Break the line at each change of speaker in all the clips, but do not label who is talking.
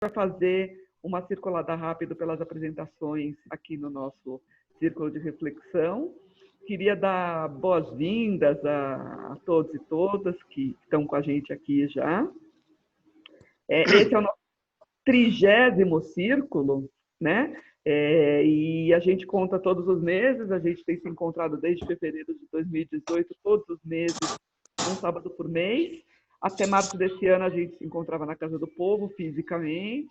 vai fazer uma circulada rápida pelas apresentações aqui no nosso círculo de reflexão. Queria dar boas-vindas a todos e todas que estão com a gente aqui já. Esse é o nosso 30º círculo, né? E a gente conta todos os meses, a gente tem se encontrado desde fevereiro de 2018, todos os meses, um sábado por mês. Até março desse ano a gente se encontrava na Casa do Povo, fisicamente.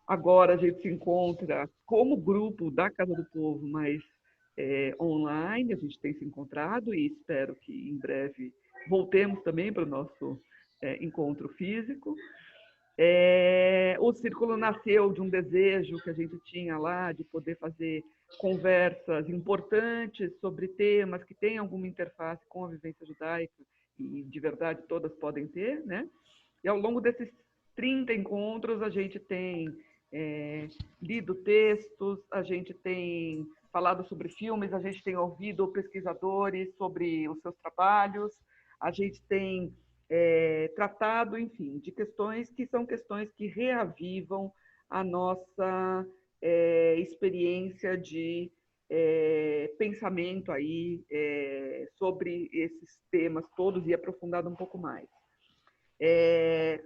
Agora a gente se encontra como grupo da Casa do Povo, mas online, a gente tem se encontrado e espero que em breve voltemos também para o nosso encontro físico. O Círculo nasceu de um desejo que a gente tinha lá de poder fazer conversas importantes sobre temas que têm alguma interface com a vivência judaica, e de verdade todas podem ter, né? E ao longo desses 30 encontros a gente tem lido textos, a gente tem falado sobre filmes, a gente tem ouvido pesquisadores sobre os seus trabalhos, a gente tem tratado, enfim, de questões que são questões que reavivam a nossa experiência de pensamento aí sobre esses temas todos e aprofundado um pouco mais.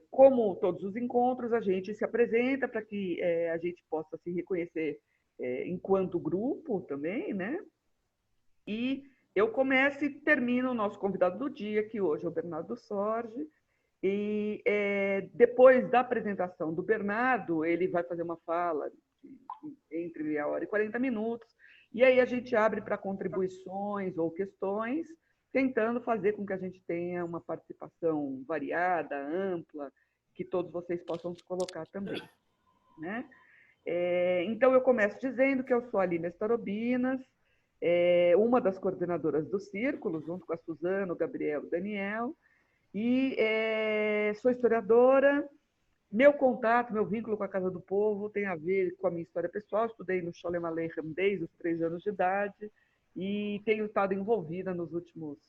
Como todos os encontros, a gente se apresenta para que a gente possa se reconhecer enquanto grupo também, né? E eu começo e termino o nosso convidado do dia, que hoje é o Bernardo Sorge. E depois da apresentação do Bernardo, ele vai fazer uma fala entre meia hora e 40 minutos, e aí a gente abre para contribuições ou questões, tentando fazer com que a gente tenha uma participação variada, ampla, que todos vocês possam se colocar também, né? Então, eu começo dizendo que eu sou a Aline Starobinas, uma das coordenadoras do Círculo, junto com a Suzana, o Gabriel e o Daniel, e sou historiadora. Meu contato, meu vínculo com a Casa do Povo tem a ver com a minha história pessoal. Estudei no Sholem Aleichem desde os 3 anos de idade e tenho estado envolvida nos últimos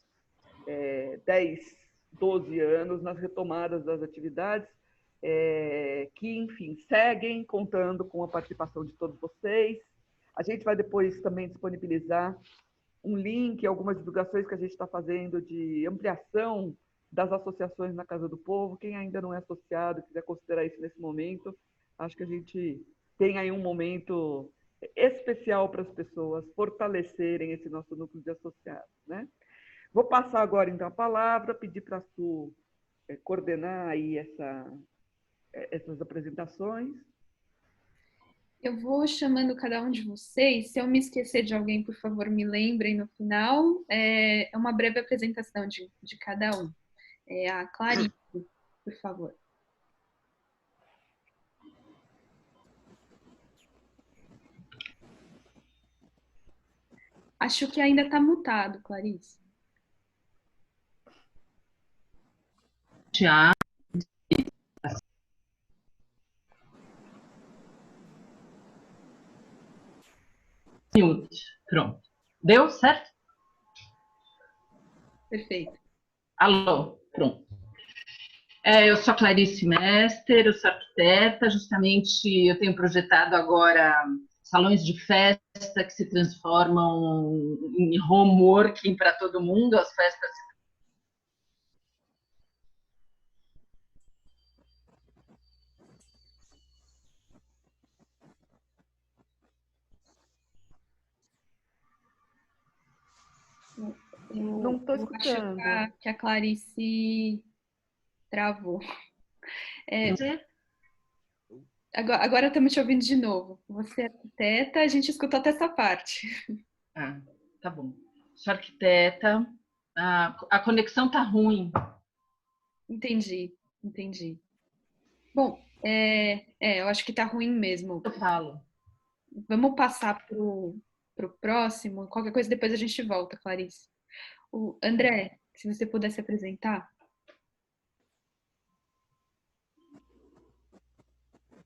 10, 12 anos nas retomadas das atividades que, enfim, seguem contando com a participação de todos vocês. A gente vai depois também disponibilizar um link, algumas divulgações que a gente está fazendo de ampliação das associações na Casa do Povo. Quem ainda não é associado, quiser considerar isso nesse momento, acho que a gente tem aí um momento especial para as pessoas fortalecerem esse nosso núcleo de associados, né? Vou passar agora, então, a palavra, pedir para a Su coordenar aí essas apresentações.
Eu vou chamando cada um de vocês. Se eu me esquecer de alguém, por favor, me lembrem no final. É uma breve apresentação de cada um. A Clarice, por favor. Acho que ainda está mutado, Clarice.
Já. Pronto. Deu certo?
Perfeito.
Alô, pronto. Eu sou a Clarice Mester, eu sou arquiteta, justamente eu tenho projetado agora salões de festa que se transformam em homeworking para todo mundo, as festas
Não estou escutando.
Acho que a Clarice travou. Agora estamos te ouvindo de novo. Você é arquiteta, a gente escutou até essa parte.
Ah, tá bom. Sou arquiteta, a conexão tá ruim.
Entendi. Bom, eu acho que tá ruim mesmo.
Eu falo.
Vamos passar pro próximo. Qualquer coisa depois a gente volta, Clarice. O André, se você pudesse apresentar.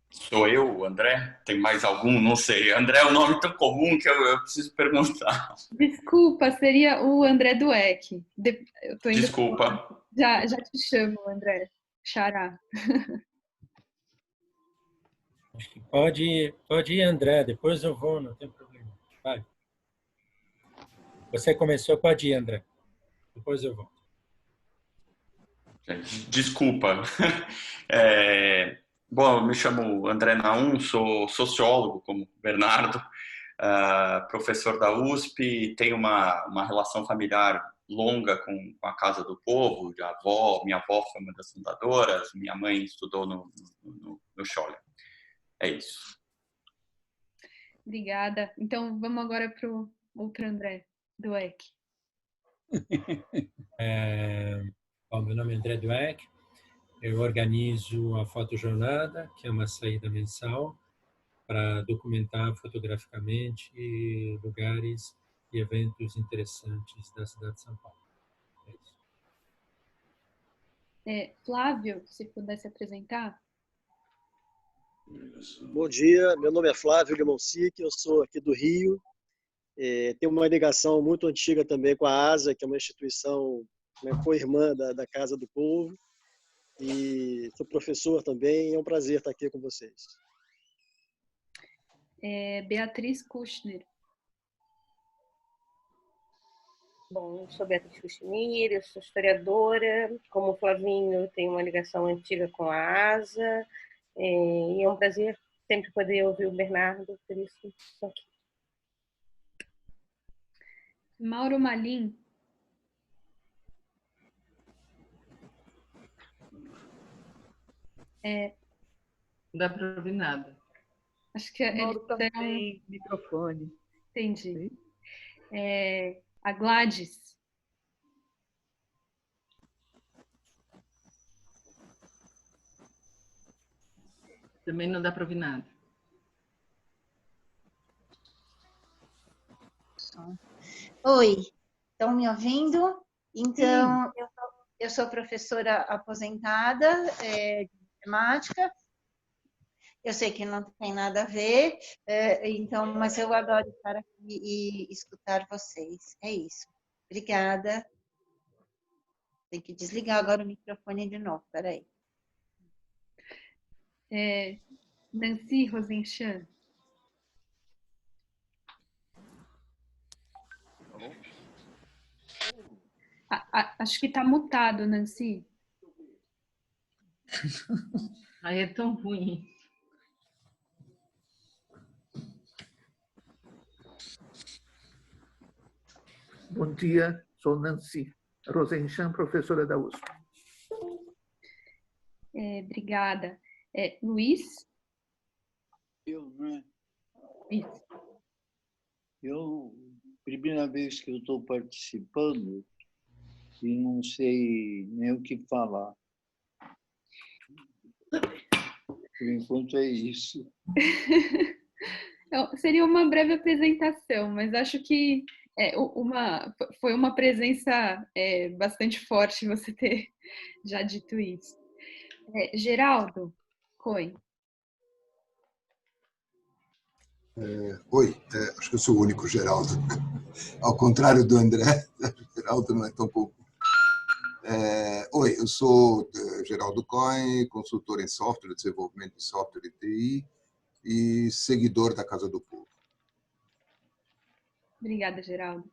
Sou eu, André? Tem mais algum? Não sei. André é um nome tão comum que eu preciso perguntar.
Desculpa, seria o André Dueck. Eu tô indo...
Desculpa.
Já te chamo, André. Xará.
Acho que pode ir, André, depois eu vou, não tem problema. Vai. Você começou, pode ir, André. Depois eu vou.
Desculpa. Bom, eu me chamo André Naum, sou sociólogo, como Bernardo, professor da USP, tenho uma relação familiar longa com a Casa do Povo, minha avó foi uma das fundadoras, minha mãe estudou no Scholler. É isso.
Obrigada. Então, vamos agora para o outro André, Dweck.
Bom, meu nome é André Dweck. Eu organizo a Fotojornada, que é uma saída mensal para documentar fotograficamente lugares e eventos interessantes da cidade de São Paulo. É isso.
Flávio, se pudesse apresentar.
Bom dia, meu nome é Flávio Limonsic, eu sou aqui do Rio. Tenho uma ligação muito antiga também com a ASA, que é uma instituição co-irmã da Casa do Povo. E sou professor também, é um prazer estar aqui com vocês.
Beatriz Kushner.
Bom, eu sou Beatriz Kushner, eu sou historiadora. Como o Flavinho, eu tenho uma ligação antiga com a ASA. E é um prazer sempre poder ouvir o Bernardo, por isso estou aqui.
Mauro Malim.
Não dá para ouvir nada.
Acho que
Mauro está sem microfone.
Entendi. A Gladys.
Também não dá para ouvir nada.
Oi, estão me ouvindo? Então, eu sou professora aposentada de matemática. Eu sei que não tem nada a ver, então, mas eu adoro estar aqui e escutar vocês. É isso. Obrigada. Tem que desligar agora o microfone de novo. Espera aí.
Nancy Rosenchan. Acho que está mutado, Nancy.
Aí é tão ruim.
Bom dia, sou Nancy Rosenchan, professora da USP.
Obrigada. Luiz?
Eu, né?
Isso.
Primeira vez que eu estou participando e não sei nem o que falar. Por enquanto é isso.
Seria uma breve apresentação, mas acho que foi uma presença bastante forte você ter já dito isso. Geraldo Cohen.
Oi, acho que eu sou o único Geraldo. Ao contrário do André, Geraldo não é tão pouco. Oi, eu sou Geraldo Cohen, consultor em software, desenvolvimento de software e TI e seguidor da Casa do Povo.
Obrigada, Geraldo.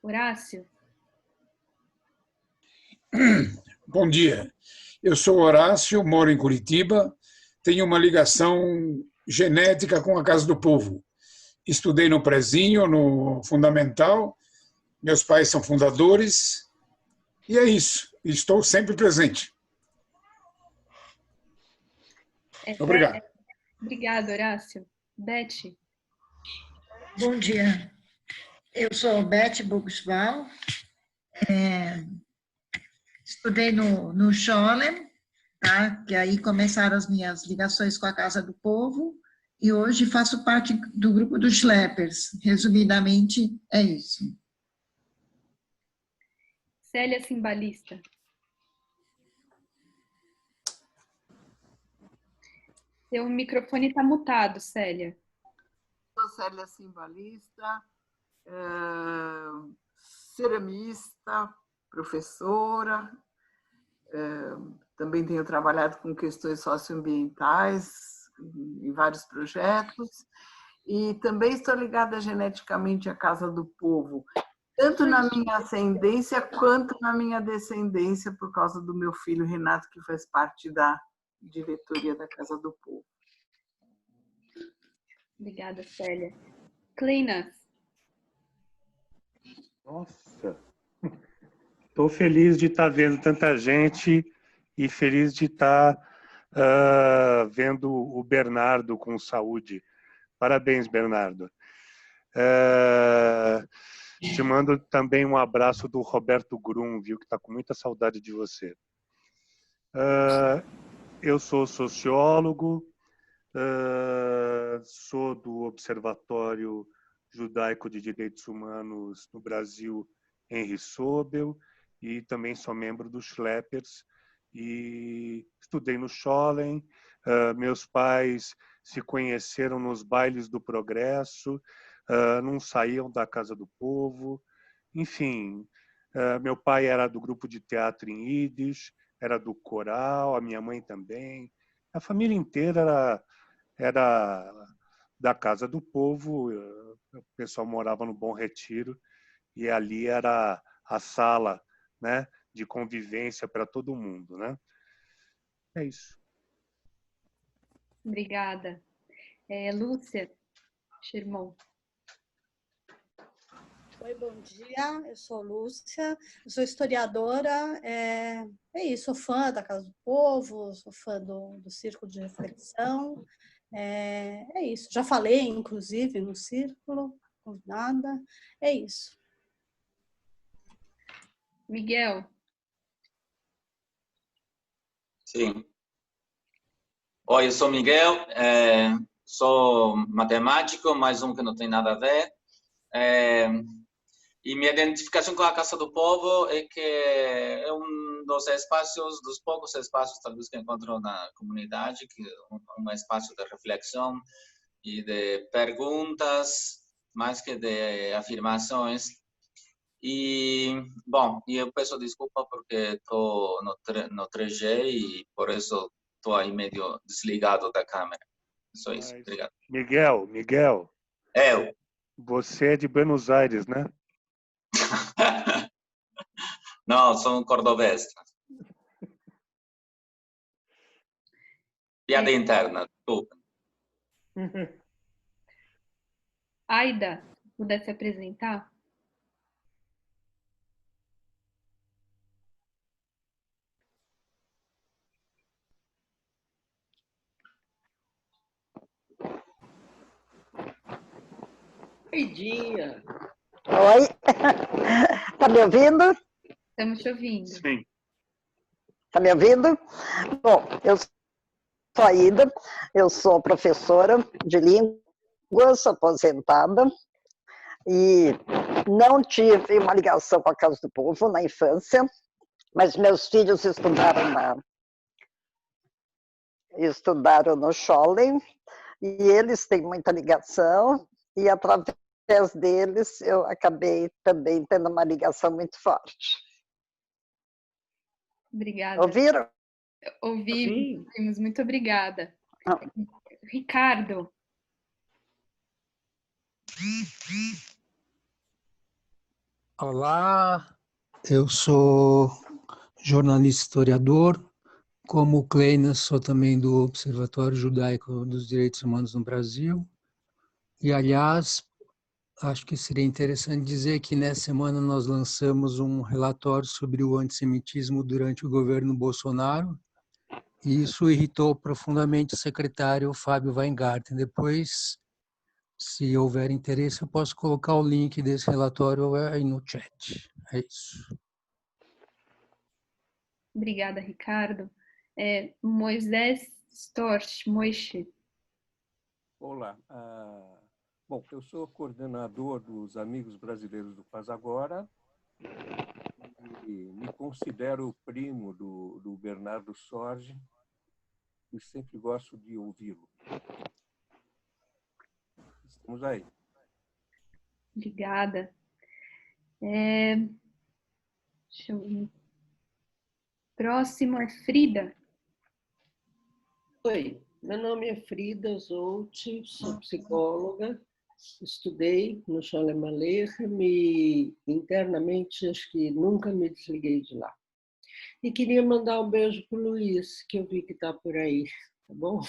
Horácio?
Bom dia. Eu sou Horácio, moro em Curitiba, tenho uma ligação genética com a Casa do Povo. Estudei no prezinho, no fundamental, meus pais são fundadores, e é isso. Estou sempre presente. Obrigado.
Obrigada, Horácio. Beth?
Bom dia. Eu sou Beth Bugsbaum. Estudei no Scholler, tá? Que aí começaram as minhas ligações com a Casa do Povo, e hoje faço parte do grupo dos Schleppers. Resumidamente, é isso.
Célia Cimbalista. Seu microfone está mutado, Célia.
Sou Célia Cimbalista, ceramista, professora, também tenho trabalhado com questões socioambientais, em vários projetos. E também estou ligada geneticamente à Casa do Povo, tanto na minha ascendência quanto na minha descendência, por causa do meu filho Renato, que faz parte da diretoria da Casa do Povo.
Obrigada, Célia. Cleinas.
Nossa, estou feliz de estar vendo tanta gente e feliz de estar vendo o Bernardo com saúde. Parabéns, Bernardo. Te mando também um abraço do Roberto Grum, viu, que está com muita saudade de você. Eu sou sociólogo, sou do Observatório Judaico de Direitos Humanos no Brasil, Henri Sobel, e também sou membro dos Schleppers, e estudei no Scholem. Meus pais se conheceram nos bailes do Progresso, não saíam da Casa do Povo, enfim. Meu pai era do grupo de teatro em Yiddish, era do coral, a minha mãe também. A família inteira era da Casa do Povo, o pessoal morava no Bom Retiro, e ali era a sala, né, de convivência para todo mundo, né? É isso.
Obrigada. Lúcia Xirmon.
Oi, bom dia. Eu sou Lúcia, eu sou historiadora. Isso, sou fã da Casa do Povo, sou fã do Círculo de Reflexão. É isso. Já falei, inclusive, no Círculo, convidada. É isso.
Miguel.
Sim. Oi, eu sou Miguel, sou matemático, mais um que não tem nada a ver. E minha identificação com a Casa do Povo é que é um dos espaços, dos poucos espaços talvez que encontro na comunidade, que é um espaço de reflexão e de perguntas, mais que de afirmações. E, bom, eu peço desculpa porque estou no 3G e por isso estou aí meio desligado da câmera. Só isso, obrigado.
Miguel.
Eu.
Você é de Buenos Aires, né?
Não, sou um cordobês. Piada interna, desculpa.
Aida, pudesse apresentar?
Aidinha. Oi, tá me ouvindo?
Estamos te ouvindo.
Sim.
Tá me ouvindo? Bom, eu sou Aida, eu sou professora de línguas, aposentada, e não tive uma ligação com a Casa do Povo na infância, mas meus filhos estudaram no Scholem, e eles têm muita ligação, e através deles eu acabei também tendo uma ligação muito forte.
Obrigada.
Ouviram?
Ouvimos, muito obrigada. Ricardo.
Olá, eu sou jornalista historiador, como o Kleinas, sou também do Observatório Judaico dos Direitos Humanos no Brasil. E, aliás, acho que seria interessante dizer que nessa semana nós lançamos um relatório sobre o antissemitismo durante o governo Bolsonaro, e isso irritou profundamente o secretário Fábio Weingarten. Depois, se houver interesse, eu posso colocar o link desse relatório aí no chat. É isso.
Obrigada, Ricardo. Moisés Storch, Moishe.
Olá. Bom, eu sou coordenador dos Amigos Brasileiros do Paz Agora e me considero primo do Bernardo Sorge e sempre gosto de ouvi-lo. Estamos aí.
Obrigada. Deixa eu ver. Próximo é Frida.
Oi, Meu nome é Frida Zolt, sou psicóloga, estudei no Scholem Aleichem e internamente acho que nunca me desliguei de lá. E queria mandar um beijo para o Luiz, que eu vi que está por aí, tá bom?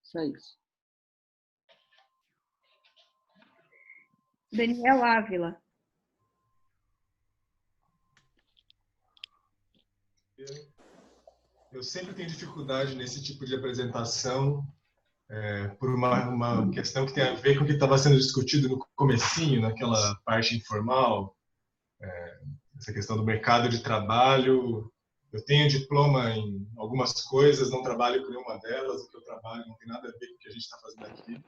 Só isso.
Daniel Ávila.
Eu sempre tenho dificuldade nesse tipo de apresentação, por uma questão que tem a ver com o que estava sendo discutido no comecinho, naquela parte informal, essa questão do mercado de trabalho. Eu tenho diploma em algumas coisas, não trabalho com nenhuma delas, o que eu trabalho não tem nada a ver com o que a gente está fazendo aqui.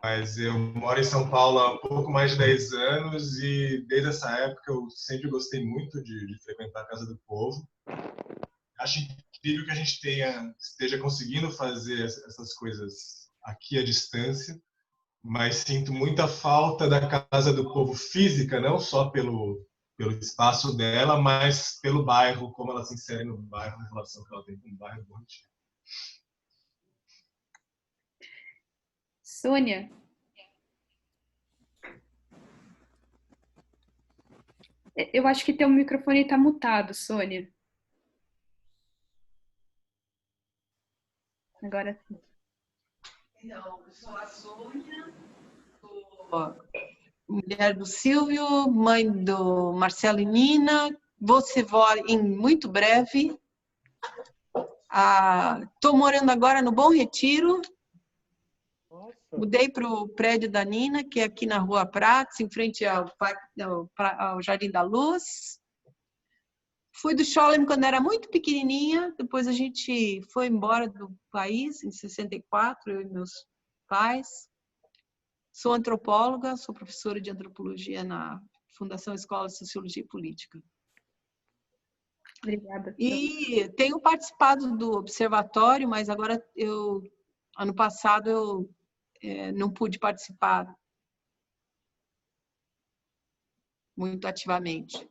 Mas eu moro em São Paulo há um pouco mais de 10 anos e desde essa época eu sempre gostei muito de frequentar a Casa do Povo. Acho incrível que a gente esteja conseguindo fazer essas coisas aqui à distância, mas sinto muita falta da Casa do Povo física, não só pelo espaço dela, mas pelo bairro, como ela se insere no bairro, na relação que ela tem com o bairro Bom Retiro.
Sônia. Eu acho que teu microfone está mutado, Sônia. Agora sim.
Então, eu sou a Sônia, sou mulher do Silvio, mãe do Marcelo e Nina. Vou ser vó em muito breve. Estou morando agora no Bom Retiro. Mudei para o prédio da Nina, que é aqui na Rua Prates, em frente ao Jardim da Luz. Fui do Scholem quando era muito pequenininha, depois a gente foi embora do país, em 64, eu e meus pais. Sou antropóloga, sou professora de antropologia na Fundação Escola de Sociologia e Política.
Obrigada.
E tenho participado do observatório, mas agora ano passado eu não pude participar muito ativamente.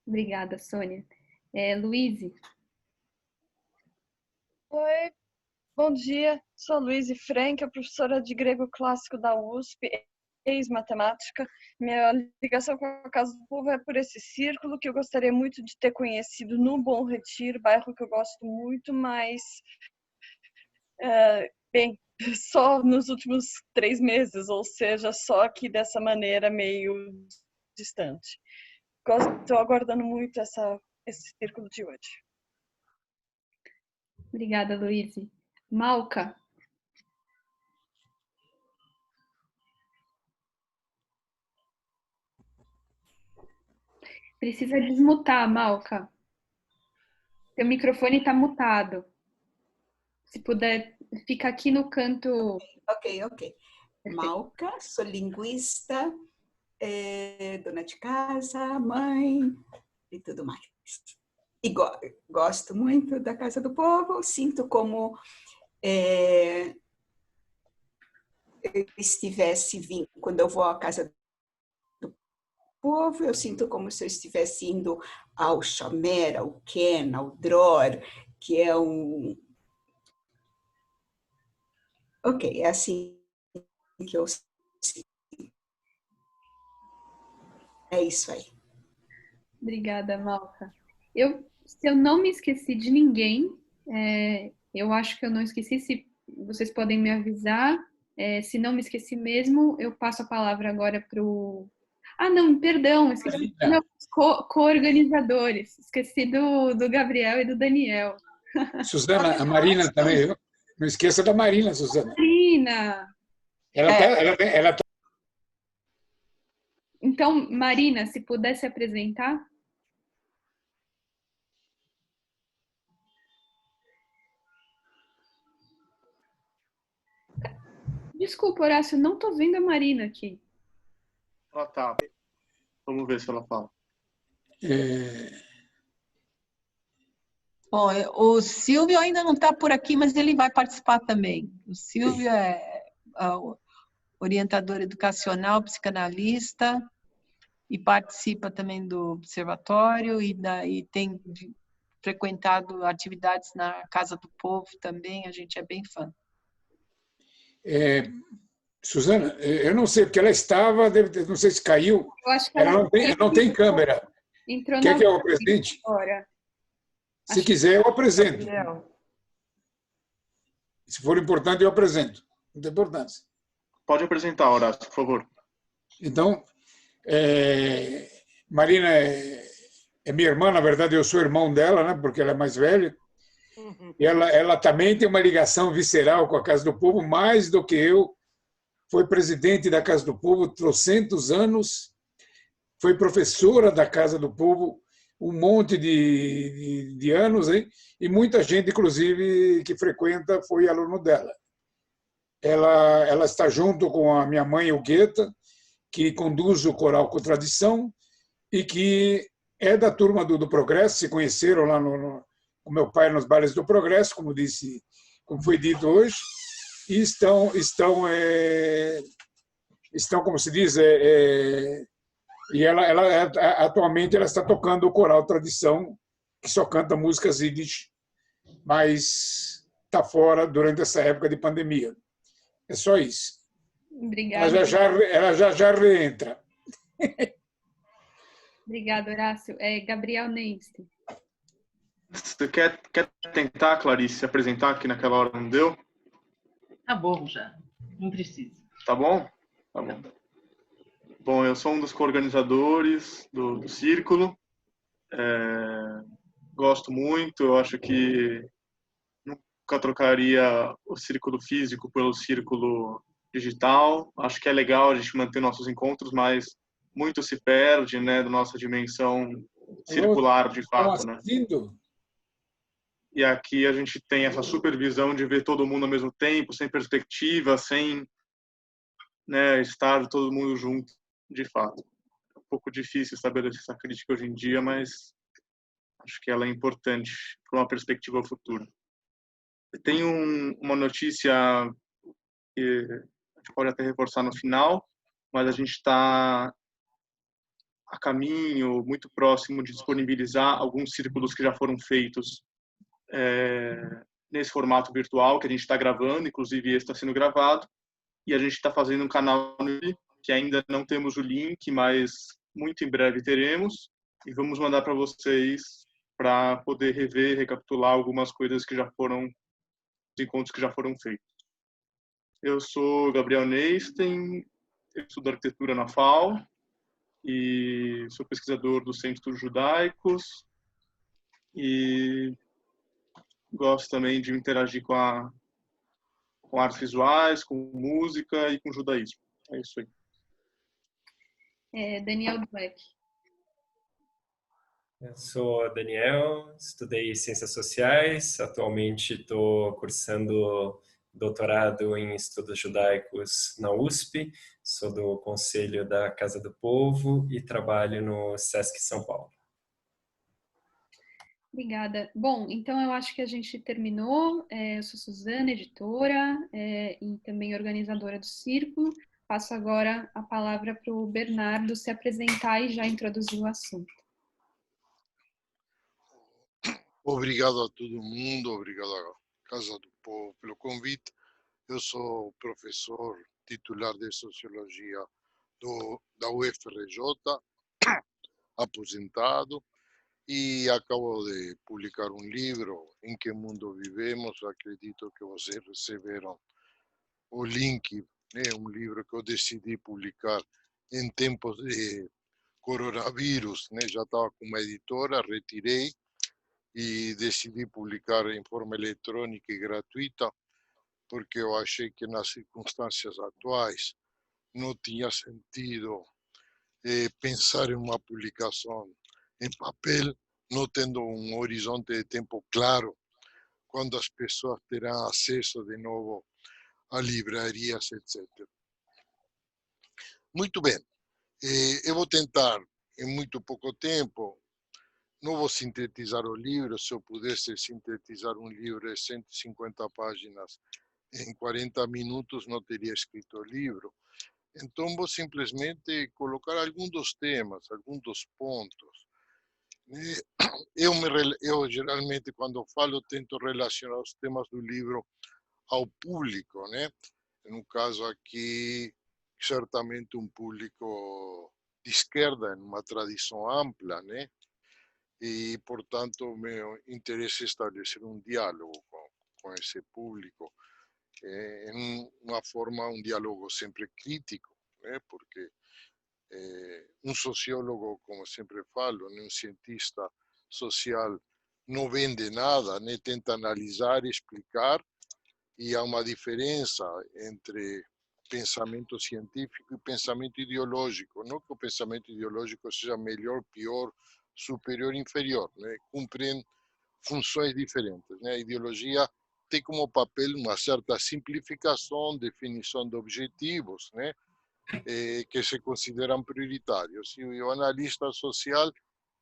Obrigada, Sônia. Luíse.
Oi, bom dia. Sou Luíse Franca, professora de grego clássico da USP, ex-matemática. Minha ligação com a Casa do Povo é por esse círculo que eu gostaria muito de ter conhecido no Bom Retiro, bairro que eu gosto muito, mas bem, só nos últimos 3 meses, ou seja, só aqui dessa maneira meio distante. Estou aguardando muito esse círculo de hoje.
Obrigada, Luíse. Malca. Precisa desmutar, Malca. Teu microfone está mutado. Se puder, fica aqui no canto.
Ok. Malca, sou linguista, dona de casa, mãe e tudo mais. E gosto muito da Casa do Povo, sinto como eu estivesse vindo, quando eu vou à Casa do Povo, eu sinto como se eu estivesse indo ao Shomer, ao Ken, ao Dror, que é Ok, é assim que eu sinto. É isso aí.
Obrigada, Malca. Se eu não me esqueci de ninguém, eu acho que eu não esqueci, se vocês podem me avisar. Se não me esqueci mesmo, eu passo a palavra agora para o... não, perdão, esqueci dos co-organizadores. Esqueci do Gabriel e do Daniel.
Suzana, a Marina também, viu? Não esqueça da Marina, Suzana.
Marina!
Ela tá...
Então, Marina, se pudesse apresentar. Desculpa, Horácio, não estou vendo a Marina aqui.
Ela tá. Vamos ver se ela fala.
Bom, o Silvio ainda não está por aqui, mas ele vai participar também. O Silvio é orientador educacional, psicanalista, e participa também do observatório, e tem frequentado atividades na Casa do Povo também, a gente é bem fã.
Suzana, eu não sei, porque ela estava, não sei se caiu,
Eu acho que
ela não tem câmera.
Entrou
Quer
na
que eu apresente?
agora.
Se quiser, eu apresento. Se for importante, eu apresento. Não tem importância.
Pode apresentar, Horácio, por favor.
Então, Marina é minha irmã, na verdade, eu sou irmão dela, né, porque ela é mais velha. E ela também tem uma ligação visceral com a Casa do Povo, mais do que eu. Foi presidente da Casa do Povo 300 anos, foi professora da Casa do Povo um monte de anos, hein? E muita gente, inclusive, que frequenta, foi aluno dela. Ela está junto com a minha mãe, o Guetta, que conduz o Coral Contradição e que é da turma do Progresso, se conheceram lá com meu pai nos bailes do Progresso, como foi dito hoje, e estão como se diz, e ela atualmente ela está tocando o Coral Tradição, que só canta músicas Yiddish, mas está fora durante essa época de pandemia. É só isso.
Obrigada.
Ela já reentra.
Obrigada, Horácio. Gabriel Neinstein.
Você quer tentar, Clarice, se apresentar, que naquela hora não deu?
Tá bom já, não precisa.
Tá bom? Tá bom. Bom, eu sou um dos co-organizadores do Círculo. Gosto muito, eu acho que nunca trocaria o círculo físico pelo círculo digital. Acho que é legal a gente manter nossos encontros, mas muito se perde, né, da nossa dimensão circular, de fato, né? E aqui a gente tem essa supervisão de ver todo mundo ao mesmo tempo, sem perspectiva, sem, né, estar todo mundo junto, de fato. É um pouco difícil estabelecer essa crítica hoje em dia, mas acho que ela é importante para uma perspectiva futura. Tem uma notícia que a gente pode até reforçar no final, mas a gente está a caminho, muito próximo de disponibilizar alguns círculos que já foram feitos nesse formato virtual que a gente está gravando, inclusive esse está sendo gravado, e a gente está fazendo um canal que ainda não temos o link, mas muito em breve teremos, e vamos mandar para vocês para poder rever, recapitular algumas coisas que já foram, os encontros que já foram feitos. Eu sou Gabriel Neinstein, eu estudo arquitetura na FAO e sou pesquisador do Centro de Estudos Judaicos e gosto também de interagir com artes visuais, com música e com judaísmo. É isso aí.
Daniel Dweck.
Eu sou Daniel, estudei Ciências Sociais, atualmente estou cursando doutorado em Estudos Judaicos na USP, sou do Conselho da Casa do Povo e trabalho no SESC São Paulo.
Obrigada. Bom, então eu acho que a gente terminou. Eu sou Suzana, editora e também organizadora do Círculo. Passo agora a palavra para o Bernardo se apresentar e já introduzir o assunto.
Obrigado a todo mundo, obrigado à Casa do Povo pelo convite. Eu sou professor titular de Sociologia da UFRJ, aposentado, e acabo de publicar um livro, Em Que Mundo Vivemos. Acredito que vocês receberam o link, né? Um livro que eu decidi publicar em tempos de coronavírus, né? Já estava com uma editora, retirei e decidi publicar em forma eletrônica e gratuita, porque eu achei que nas circunstâncias atuais não tinha sentido pensar em uma publicação em papel, não tendo um horizonte de tempo claro, quando as pessoas terão acesso de novo a livrarias, etc. Muito bem, eu vou tentar, em muito pouco tempo, não vou sintetizar o livro. Se eu pudesse sintetizar um livro de 150 páginas em 40 minutos, não teria escrito o livro. Então, vou simplesmente colocar alguns dos temas, alguns dos pontos Eu geralmente, quando falo, tento relacionar os temas do livro ao público, né? No caso aqui, certamente um público de esquerda, em uma tradição ampla, né? E, portanto, meu interesse é estabelecer um diálogo com esse público, em uma forma, um diálogo sempre crítico, né? Porque um sociólogo, como sempre falo, um cientista social, não vende nada, né? Tenta analisar, explicar, e há uma diferença entre pensamento científico e pensamento ideológico. Não que o pensamento ideológico seja melhor, pior, superior, inferior, né? Cumprem funções diferentes, né? A ideologia tem como papel uma certa simplificação, definição de objetivos, né? Que se consideram prioritários. E o analista social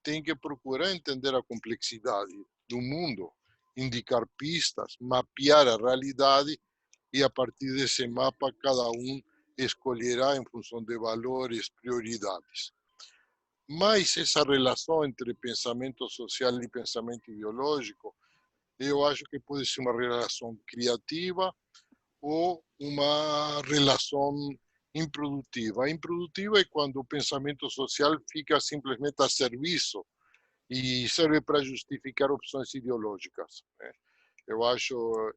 tem que procurar entender a complexidade do mundo, indicar pistas, mapear a realidade, e a partir desse mapa cada um escolherá em função de valores, prioridades. Mas essa relação entre pensamento social e pensamento ideológico, eu acho que pode ser uma relação criativa ou uma relação improdutiva. Improdutiva é quando o pensamento social fica simplesmente a serviço e serve para justificar opções ideológicas, né? Eu acho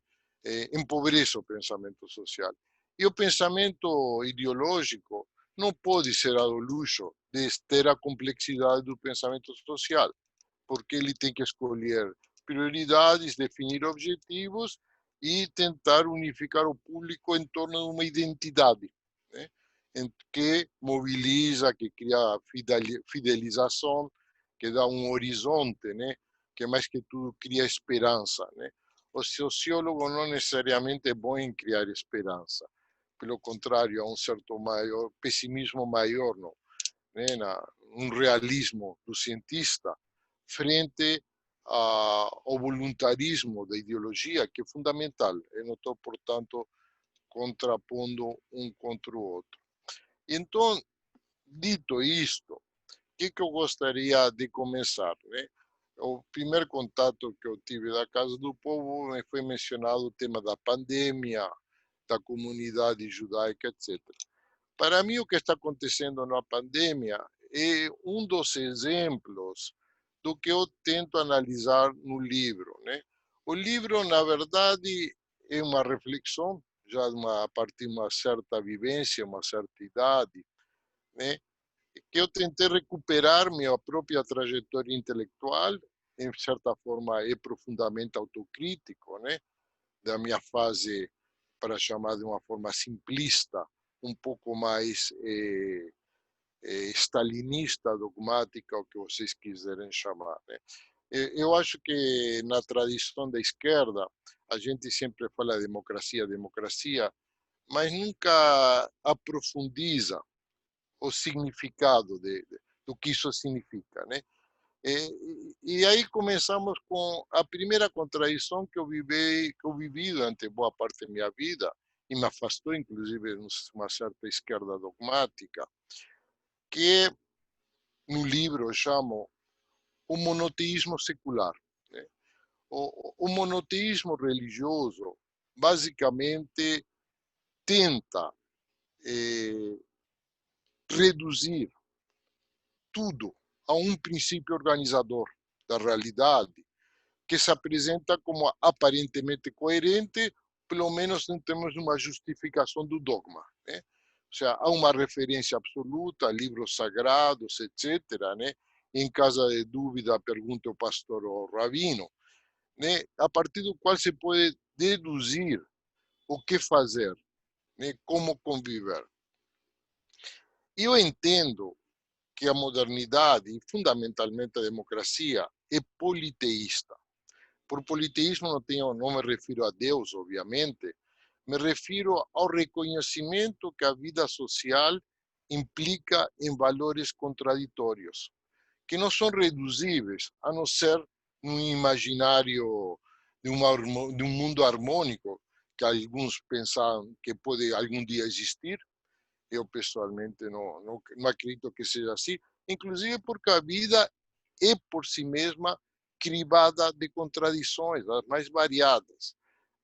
empobrece o pensamento social. E o pensamento ideológico não pode ser ao luxo de ter a complexidade do pensamento social, porque ele tem que escolher prioridades, definir objetivos e tentar unificar o público em torno de uma identidade, né? Que mobiliza, que cria fidelização, que dá um horizonte, né? Que mais que tudo cria esperança, né? O sociólogo não necessariamente é bom em criar esperança, pelo contrário, há um certo maior pessimismo maior, não, né? Um realismo do cientista frente ao voluntarismo da ideologia, que é fundamental. Eu não estou, portanto, contrapondo um contra o outro. Então, dito isto, o que eu gostaria de começar, né? O primeiro contato que eu tive da Casa do Povo foi mencionado o tema da pandemia, da comunidade judaica, etc. Para mim, o que está acontecendo na pandemia é um dos exemplos do que eu tento analisar no livro, né? O livro, na verdade, é uma reflexão, já a partir de uma certa vivência, uma certa idade, né? Que eu tentei recuperar minha própria trajetória intelectual, em certa forma é profundamente autocrítico, né? Da minha fase, para chamar de uma forma simplista, um pouco mais stalinista, dogmática, o que vocês quiserem chamar, né? Eu acho que na tradição da esquerda, a gente sempre fala democracia, democracia, mas nunca aprofundiza o significado do que isso significa, né? E aí começamos com a primeira contradição que eu vivi durante boa parte da minha vida, e me afastou, inclusive, de uma certa esquerda dogmática, que no livro eu chamo o monoteísmo secular, né? O monoteísmo religioso, basicamente, tenta reduzir tudo a um princípio organizador da realidade, que se apresenta como aparentemente coerente, pelo menos em termos de uma justificação do dogma, né? Ou seja, há uma referência absoluta a livros sagrados, etc., né? Em caso de dúvida, pergunta ao pastor ou ao rabino, né? A partir do qual se pode deduzir o que fazer, né? Como conviver. Eu entendo que a modernidade, e fundamentalmente a democracia, é politeísta. Por politeísmo não me refiro a Deus, obviamente, me refiro ao reconhecimento que a vida social implica em valores contraditórios, que não são reduzíveis, a não ser num imaginário de um mundo harmônico, que alguns pensam que pode algum dia existir. Eu, pessoalmente, não acredito que seja assim, inclusive porque a vida é por si mesma cribada de contradições, as mais variadas,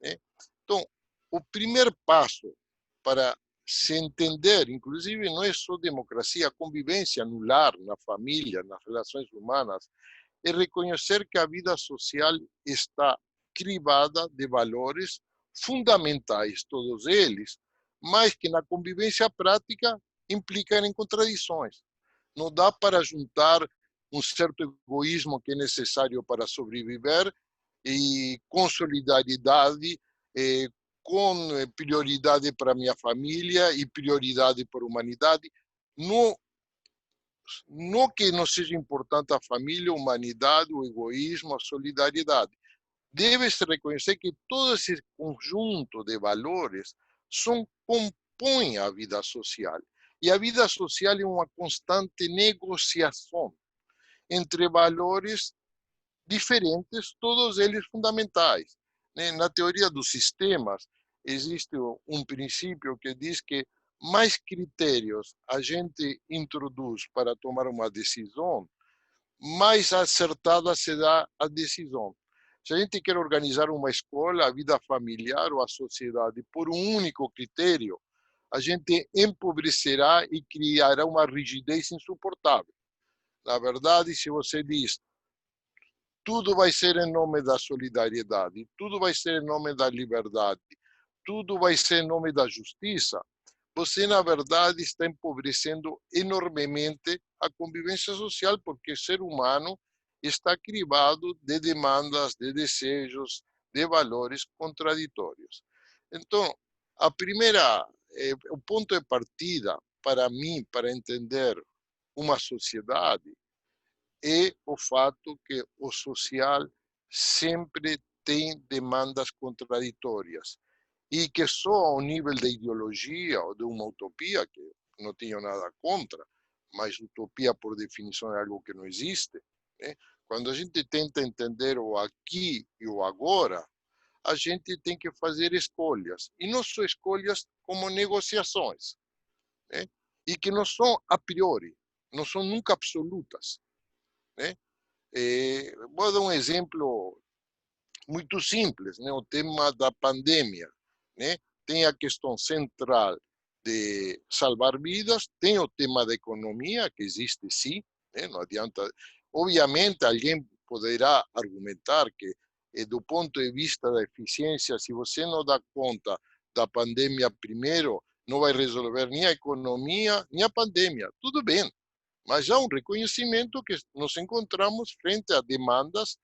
né? Então, o primeiro passo para se entender, inclusive não é só democracia, a convivência no lar, na família, nas relações humanas, é reconhecer que a vida social está cribada de valores fundamentais, todos eles, mas que na convivência prática implicam em contradições. Não dá para juntar um certo egoísmo que é necessário para sobreviver e com solidariedade, com prioridade para minha família e prioridade para a humanidade. Não que não seja importante a família, a humanidade, o egoísmo, a solidariedade. Deve-se reconhecer que todo esse conjunto de valores compõem a vida social. E a vida social é uma constante negociação entre valores diferentes, todos eles fundamentais. Na teoria dos sistemas, existe um princípio que diz que mais critérios a gente introduz para tomar uma decisão, mais acertada será a decisão. Se a gente quer organizar uma escola, a vida familiar ou a sociedade por um único critério, a gente empobrecerá e criará uma rigidez insuportável. Na verdade, se você diz tudo vai ser em nome da solidariedade, tudo vai ser em nome da liberdade, tudo vai ser em nome da justiça, você, na verdade, está empobrecendo enormemente a convivência social, porque o ser humano está cribado de demandas, de desejos, de valores contraditórios. Então, o ponto de partida, para mim, para entender uma sociedade, é o fato que o social sempre tem demandas contraditórias e que só ao nível da ideologia ou de uma utopia, que não tenho nada contra, mas utopia por definição é algo que não existe, né? Quando a gente tenta entender o aqui e o agora, a gente tem que fazer escolhas, e não só escolhas como negociações, né? E que não são a priori, não são nunca absolutas, né? Vou dar um exemplo muito simples, né? O tema da pandemia, né? Tem a questão central de salvar vidas, tem o tema da economia, que existe sim, né? Não adianta. Obviamente, alguém poderá argumentar que, do ponto de vista da eficiência, se você não dá conta da pandemia primeiro, não vai resolver nem a economia, nem a pandemia. Tudo bem, mas há um reconhecimento que nos encontramos frente a demandas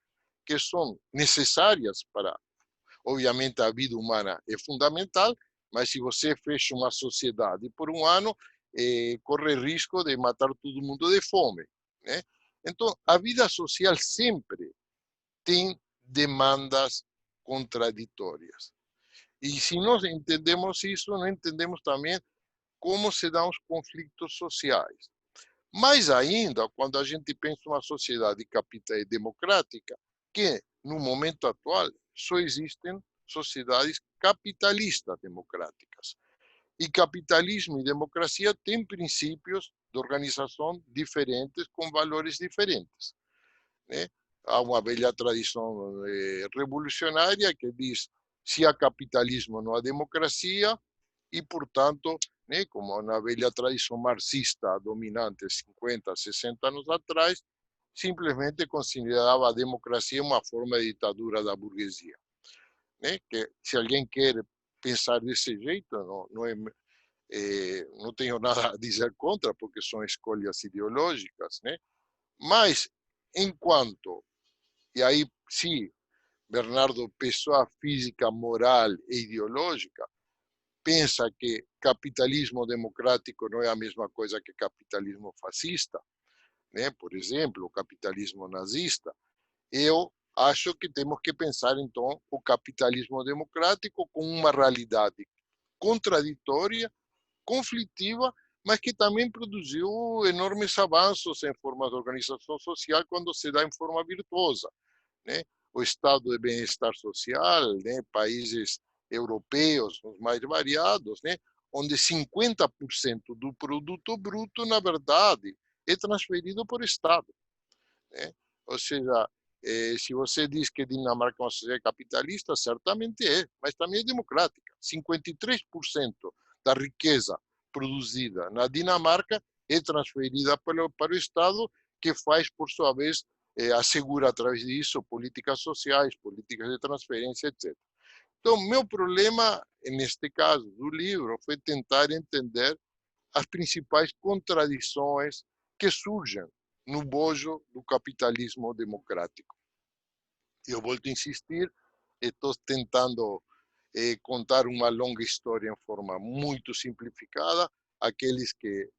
que são necessárias para, obviamente, a vida humana é fundamental, mas se você fecha uma sociedade por um ano, corre risco de matar todo mundo de fome, né? Então, a vida social sempre tem demandas contraditórias. E se nós entendemos isso, não entendemos também como se dão os conflitos sociais. Mais ainda, quando a gente pensa em uma sociedade capitalista e democrática, que no momento atual só existem sociedades capitalistas democráticas. E capitalismo e democracia têm princípios de organização diferentes, com valores diferentes, né? Há uma velha tradição revolucionária que diz: se há capitalismo, não há democracia, e, portanto, né, como na velha tradição marxista dominante 50, 60 anos atrás, simplesmente considerava a democracia uma forma de ditadura da burguesia, né? Que se alguém quer pensar desse jeito, não tenho nada a dizer contra, porque são escolhas ideológicas, né? Mas, enquanto, e aí sim, Bernardo, pessoa física, moral e ideológica, pensa que capitalismo democrático não é a mesma coisa que capitalismo fascista, né? Por exemplo, o capitalismo nazista, eu acho que temos que pensar, então, o capitalismo democrático com uma realidade contraditória, conflitiva, mas que também produziu enormes avanços em formas de organização social quando se dá em forma virtuosa, né? O estado de bem-estar social, né? Países europeus, os mais variados, né? Onde 50% do produto bruto, na verdade, é transferido por Estado, né? Ou seja, se você diz que Dinamarca é uma sociedade capitalista, certamente é, mas também é democrática. 53% da riqueza produzida na Dinamarca é transferida para o Estado, que faz, por sua vez, assegura através disso políticas sociais, políticas de transferência, etc. Então, meu problema, neste caso do livro, foi tentar entender as principais contradições que surgem no bojo do capitalismo democrático. Eu volto a insistir, estou tentando contar uma longa história em forma muito simplificada. Aqueles que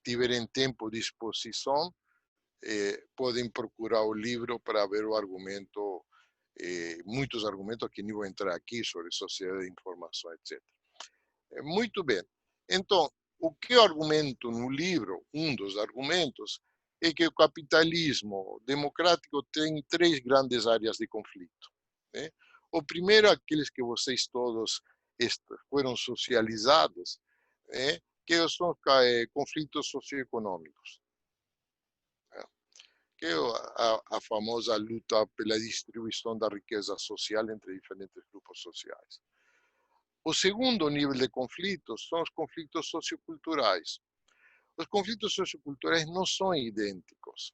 tiverem tempo de exposição podem procurar o livro para ver o argumento, muitos argumentos que nem vou entrar aqui sobre sociedade de informação, etc. Muito bem. Então, o que eu argumento no livro, dos argumentos, é que o capitalismo democrático tem 3 grandes áreas de conflito. Né? O primeiro, aqueles que vocês todos foram socializados, que são conflitos socioeconômicos. Que é a famosa luta pela distribuição da riqueza social entre diferentes grupos sociais. O segundo nível de conflitos são os conflitos socioculturais. Os conflitos socioculturais não são idênticos,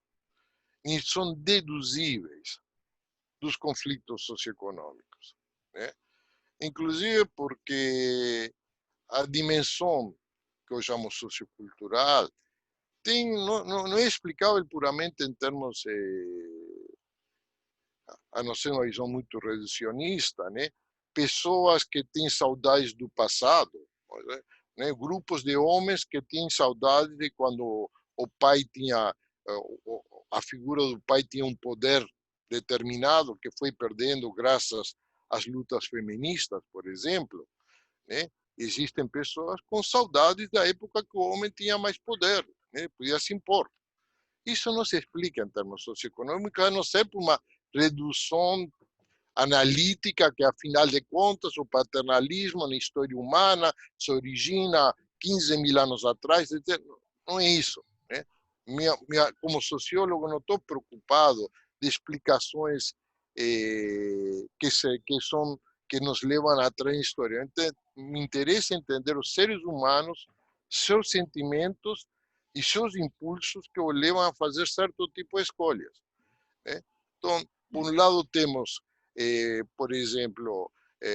nem são deduzíveis dos conflitos socioeconômicos. Né? Inclusive porque a dimensão que eu chamo sociocultural não é explicável puramente em termos, a não ser uma visão muito reducionista, né? Pessoas que têm saudades do passado, né? Grupos de homens que têm saudade de quando o pai tinha, a figura do pai tinha um poder determinado que foi perdendo graças às lutas feministas, por exemplo, né? Existem pessoas com saudades da época que o homem tinha mais poder, né? Podia se impor. Isso não se explica em termos socioeconômicos, a não ser por uma redução analítica que, afinal de contas, o paternalismo na história humana se origina 15.000 anos atrás, etc. Não é isso. Né? Como sociólogo, não estou preocupado de explicações que nos levam atrás da história. Então, me interessa entender os seres humanos, seus sentimentos e seus impulsos que o levam a fazer certo tipo de escolhas. Né? Então, por um lado, temos, por exemplo,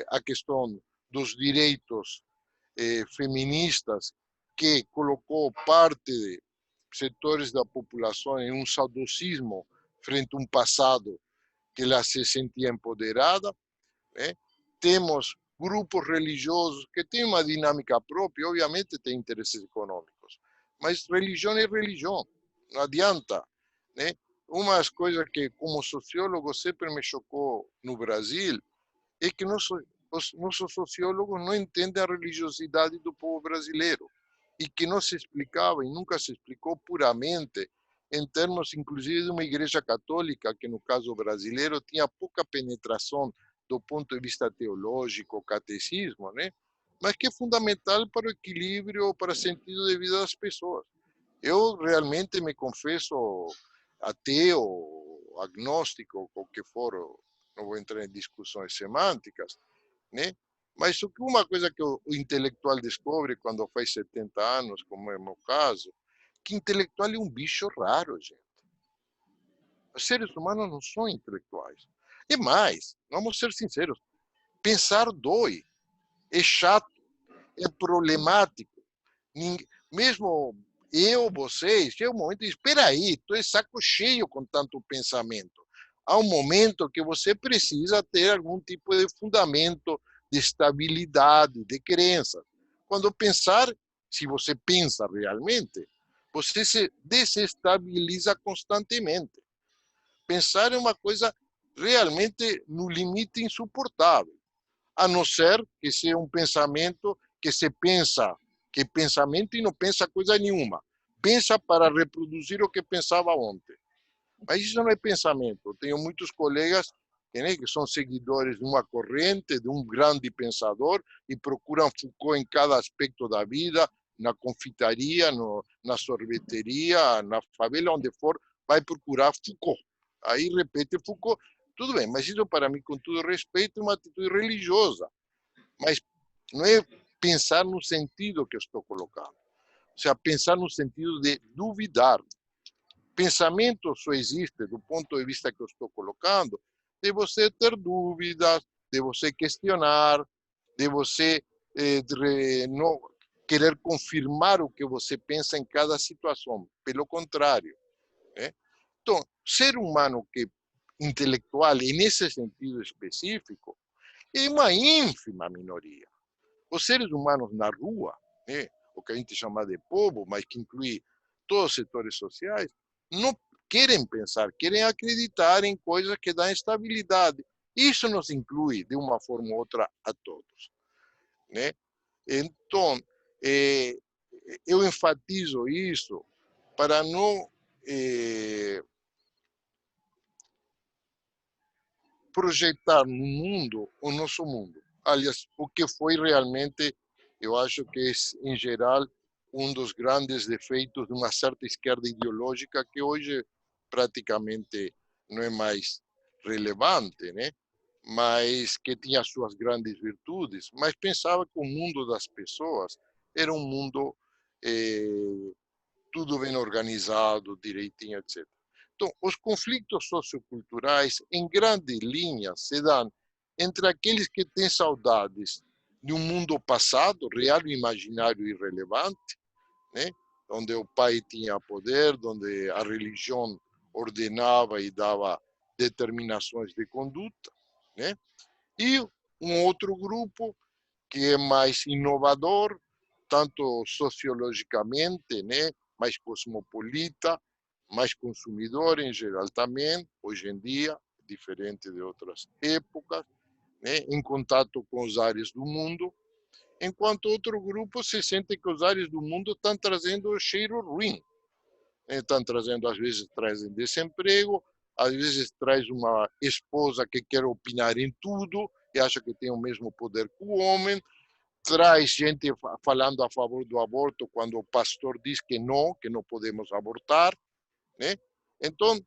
a questão dos direitos feministas, que colocou parte de setores da população em um saudosismo frente a um passado que ela se sentia empoderada. Né? Temos grupos religiosos que têm uma dinâmica própria, obviamente têm interesses econômicos, mas religião é religião, não adianta. Né? Uma das coisas que, como sociólogo, sempre me chocou no Brasil é que os nossos sociólogos não entendem a religiosidade do povo brasileiro e que não se explicava e nunca se explicou puramente em termos, inclusive, de uma igreja católica que, no caso brasileiro, tinha pouca penetração do ponto de vista teológico, catecismo, né? Mas que é fundamental para o equilíbrio, para o sentido de vida das pessoas. Eu realmente me confesso ateu, agnóstico, o que for, não vou entrar em discussões semânticas, né? Mas uma coisa que o intelectual descobre quando faz 70 anos, como é o meu caso, que intelectual é um bicho raro, gente. Os seres humanos não são intelectuais. E mais, vamos ser sinceros, pensar dói, é chato, é problemático. Mesmo vocês, chega um momento e diz, espera aí, estou de saco cheio com tanto pensamento. Há um momento que você precisa ter algum tipo de fundamento, de estabilidade, de crença. Quando pensar, se você pensa realmente, você se desestabiliza constantemente. Pensar é uma coisa realmente no limite insuportável, a não ser que seja um pensamento que se pensa, que pensamento e não pensa coisa nenhuma. Pensa para reproduzir o que pensava ontem. Mas isso não é pensamento. Eu tenho muitos colegas que são seguidores de uma corrente, de um grande pensador, e procuram Foucault em cada aspecto da vida, na confeitaria, na sorveteria, na favela, onde for, vai procurar Foucault. Aí repete Foucault. Tudo bem, mas isso para mim, com todo respeito, é uma atitude religiosa. Mas não é pensar no sentido que eu estou colocando. Ou seja, pensar no sentido de duvidar. Pensamento só existe, do ponto de vista que eu estou colocando, de você ter dúvidas, de você questionar, de você não querer confirmar o que você pensa em cada situação. Pelo contrário. Então, ser humano que intelectual, e nesse sentido específico, é uma ínfima minoria. Os seres humanos na rua, o que a gente chama de povo, mas que inclui todos os setores sociais, não querem pensar, querem acreditar em coisas que dão estabilidade. Isso nos inclui, de uma forma ou outra, a todos. Então, eu enfatizo isso para não projetar no mundo o nosso mundo. Aliás, o que foi realmente, eu acho que é, em geral, um dos grandes defeitos de uma certa esquerda ideológica que hoje praticamente não é mais relevante, mas que tinha suas grandes virtudes, mas pensava que o mundo das pessoas era um mundo tudo bem organizado, direitinho, etc. Então, os conflitos socioculturais, em grandes linhas, se dão entre aqueles que têm saudades de um mundo passado, real, imaginário e irrelevante, onde o pai tinha poder, onde a religião ordenava e dava determinações de conduta, e um outro grupo que é mais inovador, tanto sociologicamente, mais cosmopolita, mais consumidor em geral também, hoje em dia, diferente de outras épocas, em contato com os ares do mundo, enquanto outro grupo se sente que os ares do mundo estão trazendo cheiro ruim. Estão trazendo, às vezes, trazem desemprego, às vezes traz uma esposa que quer opinar em tudo e acha que tem o mesmo poder que o homem, traz gente falando a favor do aborto quando o pastor diz que não podemos abortar. Então,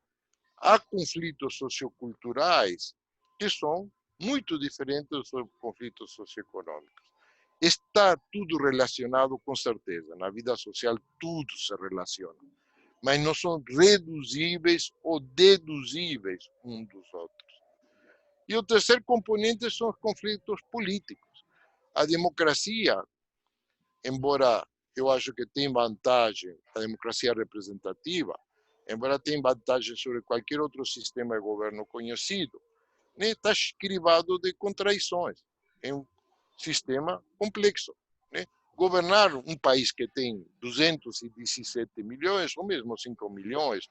há conflitos socioculturais que são muito diferentes dos conflitos socioeconômicos. Está tudo relacionado, com certeza. Na vida social, tudo se relaciona. Mas não são reduzíveis ou deduzíveis uns dos outros. E o terceiro componente são os conflitos políticos. A democracia, embora eu acho que tem vantagem, a democracia representativa, embora tenha vantagem sobre qualquer outro sistema de governo conhecido, está escrivado de contradições. É um sistema complexo. Governar um país que tem 217 milhões, ou mesmo 5 milhões,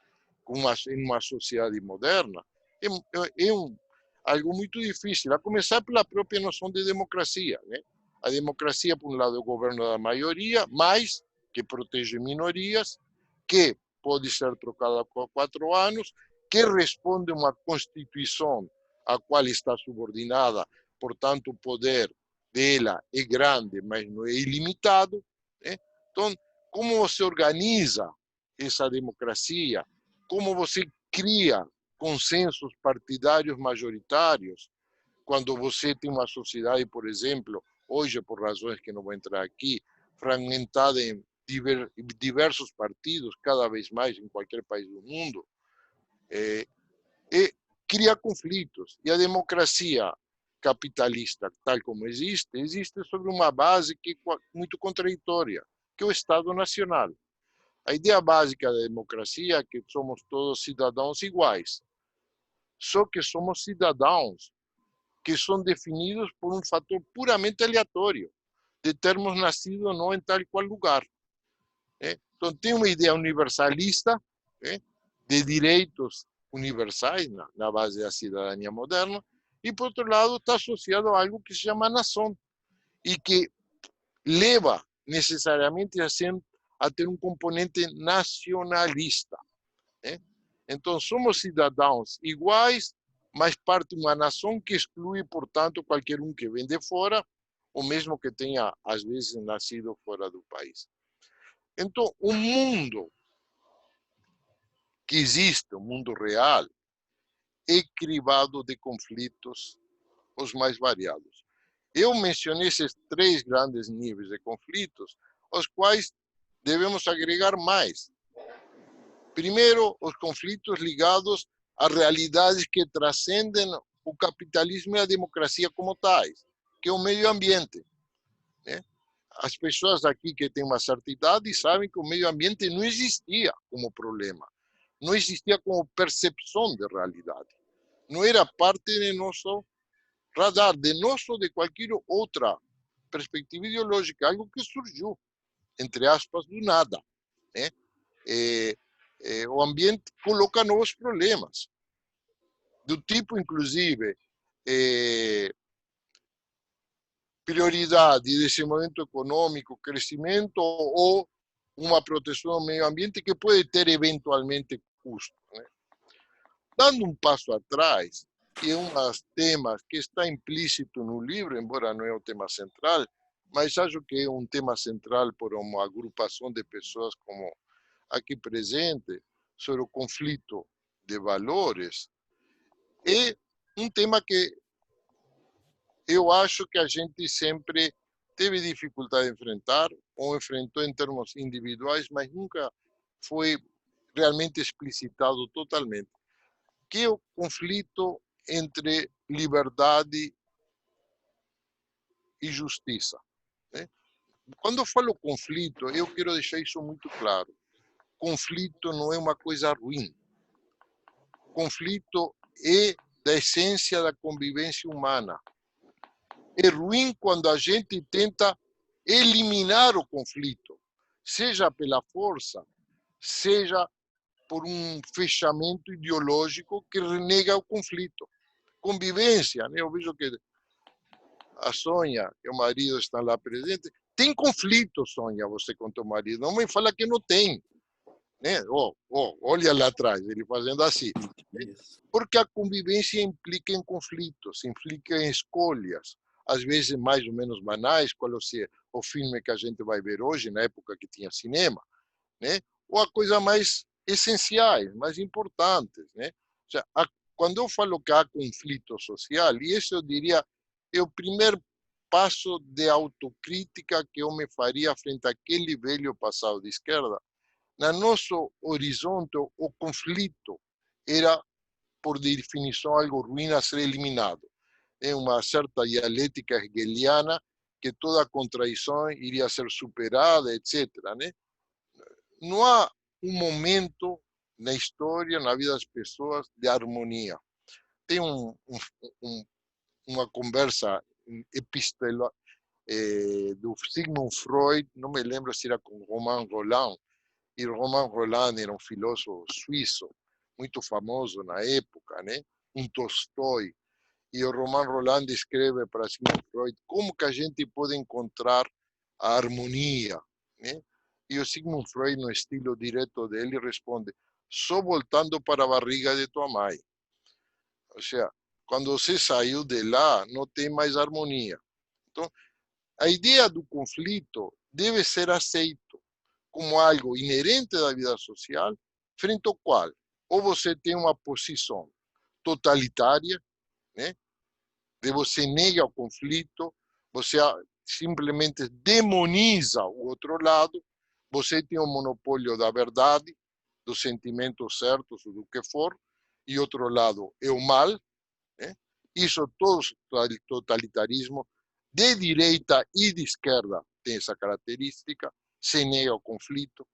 em uma sociedade moderna, é algo muito difícil, a começar pela própria noção de democracia. A democracia, por um lado, é o governo da maioria, mas que protege minorias, que pode ser trocada por 4 anos, que responde a uma Constituição a qual está subordinada, portanto, o poder dela é grande, mas não é ilimitado. Então, como você organiza essa democracia? Como você cria consensos partidários majoritários quando você tem uma sociedade, por exemplo, hoje, por razões que não vou entrar aqui, fragmentada em diversos partidos, cada vez mais em qualquer país do mundo, cria conflitos. E a democracia capitalista, tal como existe sobre uma base que é muito contraditória, que é o Estado Nacional. A ideia básica da democracia é que somos todos cidadãos iguais. Só que somos cidadãos que são definidos por um fator puramente aleatório, de termos nascido ou não em tal e qual lugar. Então, tem uma ideia universalista, de direitos universais na base da cidadania moderna, e, por outro lado, está associado a algo que se chama nação, e que leva necessariamente a ter um componente nacionalista. Então, somos cidadãos iguais, mas parte de uma nação que exclui, portanto, qualquer um que vem de fora, ou mesmo que tenha, às vezes, nascido fora do país. Então, o mundo que existe, o mundo real, e cribado de conflitos os mais variados. Eu mencionei esses 3 grandes níveis de conflitos, aos quais devemos agregar mais. Primeiro, os conflitos ligados a realidades que transcendem o capitalismo e a democracia como tais, que é o meio ambiente, né? As pessoas aqui que têm uma certa idade sabem que o meio ambiente não existia como problema, não existia como percepção de realidade, não era parte de nosso radar, de nosso ou de qualquer outra perspectiva ideológica, algo que surgiu, entre aspas, do nada, né? O ambiente coloca novos problemas, do tipo, inclusive, prioridade, desenvolvimento econômico, crescimento ou uma proteção do meio ambiente que pode ter eventualmente custo, né? Dando um passo atrás, que é um dos temas que está implícito no livro, embora não é o tema central, mas acho que é um tema central por uma agrupação de pessoas como aqui presente, sobre o conflito de valores, é um tema que eu acho que a gente sempre teve dificuldade de enfrentar, ou enfrentou em termos individuais, mas nunca foi realmente explicitado totalmente, que é o conflito entre liberdade e justiça, né? Quando eu falo conflito, eu quero deixar isso muito claro. Conflito não é uma coisa ruim. Conflito é da essência da convivência humana. É ruim quando a gente tenta eliminar o conflito, seja pela força, seja por um fechamento ideológico que renega o conflito. Convivência, né? Eu vejo que a Sônia, que o marido está lá presente, tem conflito, Sônia, você com teu marido. Não me fala que não tem, né? Olha lá atrás, ele fazendo assim. Porque a convivência implica em conflitos, implica em escolhas, às vezes mais ou menos banais, qual é o filme que a gente vai ver hoje, na época que tinha cinema, né? Ou a coisa mais essenciais, mais importantes, né? Ou seja, quando eu falo que há conflito social, e isso eu diria é o primeiro passo de autocrítica que eu me faria frente àquele velho passado de esquerda. No nosso horizonte, o conflito era, por definição, algo ruim a ser eliminado. É uma certa dialética hegeliana que toda contradição iria ser superada, etc., né? Não há um momento na história, na vida das pessoas, de harmonia. Tem uma conversa epistolar do Sigmund Freud, não me lembro se era com Romain Rolland, e Romain Rolland era um filósofo suíço, muito famoso na época, né? Um Tolstói. E o Romain Rolland escreve para Sigmund Freud como que a gente pode encontrar a harmonia, né? E o Sigmund Freud, no estilo direto dele, responde: só voltando para a barriga de tua mãe. Ou seja, quando você saiu de lá, não tem mais harmonia. Então, a ideia do conflito deve ser aceito como algo inerente da vida social, frente ao qual ou você tem uma posição totalitária, né? De você nega o conflito, você simplesmente demoniza o outro lado, você tem o monopólio da verdade, dos sentimentos certos, ou do que for, e outro lado é o mal, né? Isso todo totalitarismo, de direita e de esquerda, tem essa característica, se nega o conflito,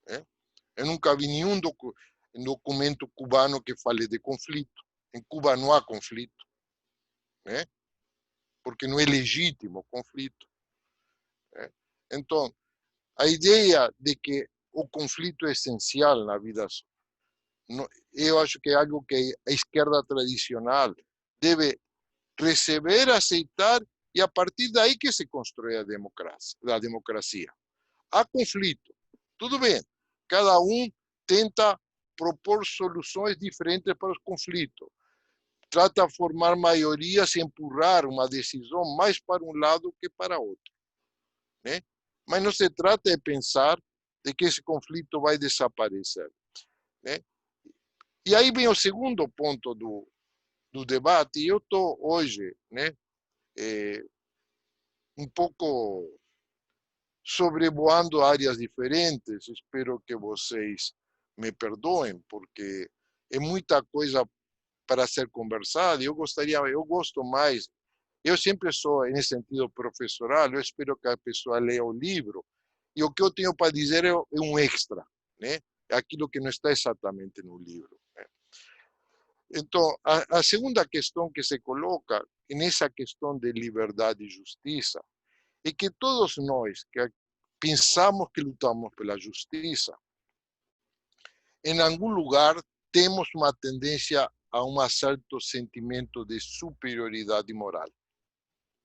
né? Eu nunca vi nenhum documento cubano que fale de conflito. Em Cuba não há conflito, né? Porque não é legítimo o conflito, né? Então, a ideia de que o conflito é essencial na vida, eu acho que é algo que a esquerda tradicional deve receber, aceitar, e a partir daí que se constrói a democracia. Há conflito, tudo bem, cada um tenta propor soluções diferentes para os conflitos, trata de formar maiorias e empurrar uma decisão mais para um lado que para outro, né? Mas não se trata de pensar de que esse conflito vai desaparecer, né? E aí vem o segundo ponto do debate. Eu estou hoje, né, um pouco sobrevoando áreas diferentes. Espero que vocês me perdoem, porque é muita coisa para ser conversada. Eu gosto mais. Eu sempre sou, nesse sentido, professoral. Eu espero que a pessoa leia o livro. E o que eu tenho para dizer é um extra, né? É aquilo que não está exatamente no livro. Né? Então, a segunda questão que se coloca nessa questão de liberdade e justiça é que todos nós que pensamos que lutamos pela justiça, em algum lugar temos uma tendência a um certo sentimento de superioridade moral.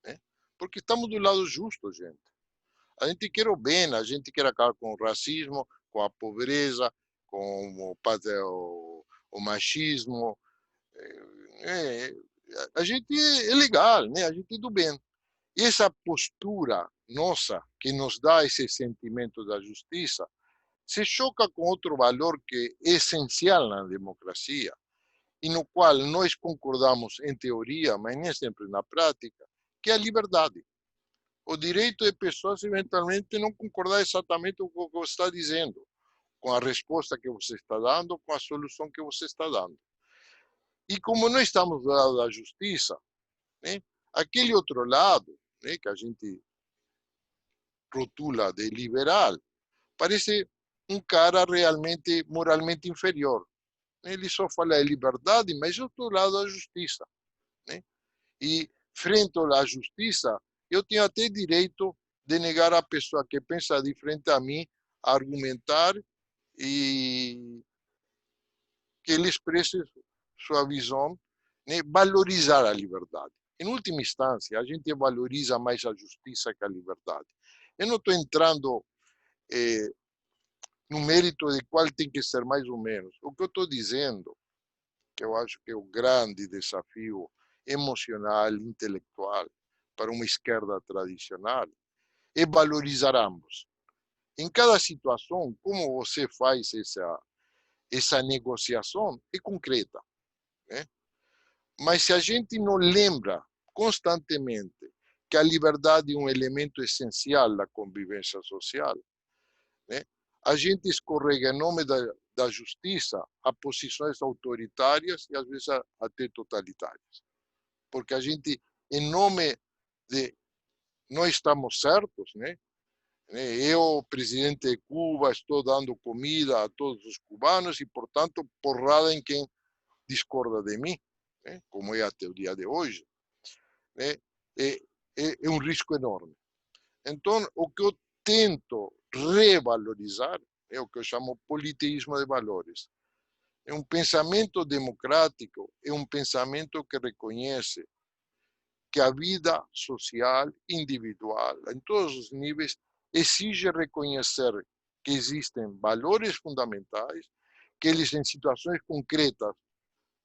Né? Porque estamos do lado justo, gente. A gente quer o bem, a gente quer acabar com o racismo, com a pobreza, com o machismo. A gente é legal, né? A gente é do bem. E essa postura nossa, que nos dá esse sentimento da justiça, se choca com outro valor que é essencial na democracia, e no qual nós concordamos em teoria, mas nem sempre na prática, que é a liberdade. O direito de pessoas eventualmente não concordar exatamente com o que você está dizendo, com a resposta que você está dando, com a solução que você está dando. E como nós estamos do lado da justiça, né, aquele outro lado, né, que a gente rotula de liberal, parece um cara realmente moralmente inferior. Ele só fala de liberdade, mas eu estou do lado da justiça. Né? E frente à justiça, eu tenho até direito de negar a pessoa que pensa diferente a mim a argumentar e que ele expresse sua visão, né? Valorizar a liberdade. Em última instância, a gente valoriza mais a justiça que a liberdade. Eu não estou entrando no mérito de qual tem que ser mais ou menos. O que eu estou dizendo, que eu acho que é o grande desafio emocional, intelectual, para uma esquerda tradicional, é valorizar ambos. Em cada situação, como você faz essa negociação, é concreta. Né? Mas se a gente não lembra constantemente que a liberdade é um elemento essencial da convivência social, né? A gente escorrega em nome da justiça a posições autoritárias e às vezes até totalitárias. Porque a gente, em nome de nós estamos certos, né? Eu, presidente de Cuba, estou dando comida a todos os cubanos e, portanto, porrada em quem discorda de mim, né? Como é até o dia de hoje, né? É um risco enorme. Então, o que eu tento revalorizar é o que eu chamo politeísmo de valores. É um pensamento democrático, é um pensamento que reconhece que a vida social, individual, em todos os níveis, exige reconhecer que existem valores fundamentais, que eles, em situações concretas,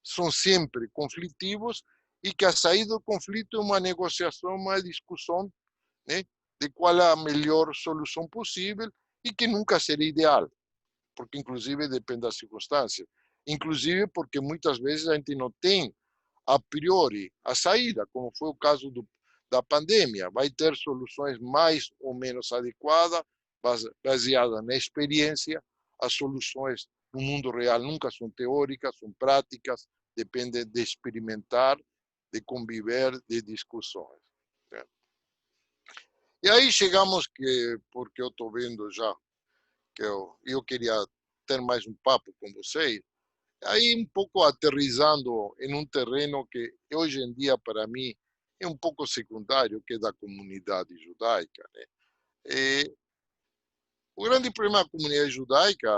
são sempre conflitivos e que a saída do conflito é uma negociação, uma discussão, né, de qual é a melhor solução possível e que nunca será ideal, porque inclusive depende das circunstâncias, inclusive porque muitas vezes a gente não tem a priori a saída, como foi o caso da pandemia, vai ter soluções mais ou menos adequadas, baseadas na experiência. As soluções no mundo real nunca são teóricas, são práticas, dependem de experimentar, de conviver, de discussões. Né? E aí chegamos porque eu estou vendo já que eu queria ter mais um papo com vocês, aí um pouco aterrissando em um terreno que hoje em dia para mim é um pouco secundário, que é da comunidade judaica. Né? O grande problema da comunidade judaica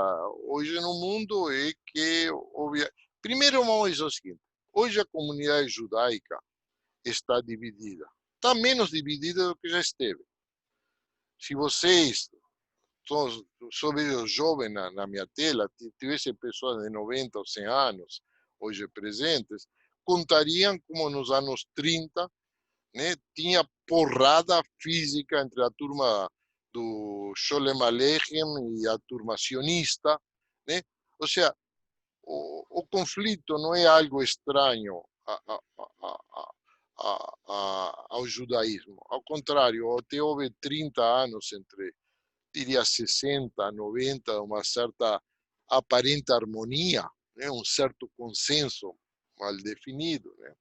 hoje no mundo é que, primeiro vamos dizer o seguinte, hoje a comunidade judaica está dividida, está menos dividida do que já esteve. Se vocês, só vejo jovem na minha tela, tivessem pessoas de 90 ou 100 anos hoje presentes, contariam como nos anos 30, né, tinha porrada física entre a turma do Sholem Aleichem e a turma sionista. Né? Ou seja, o conflito não é algo estranho ao judaísmo. Ao contrário, até houve 30 anos entre, diria, 60, 90, uma certa aparente harmonia, né? Um certo consenso mal definido, né?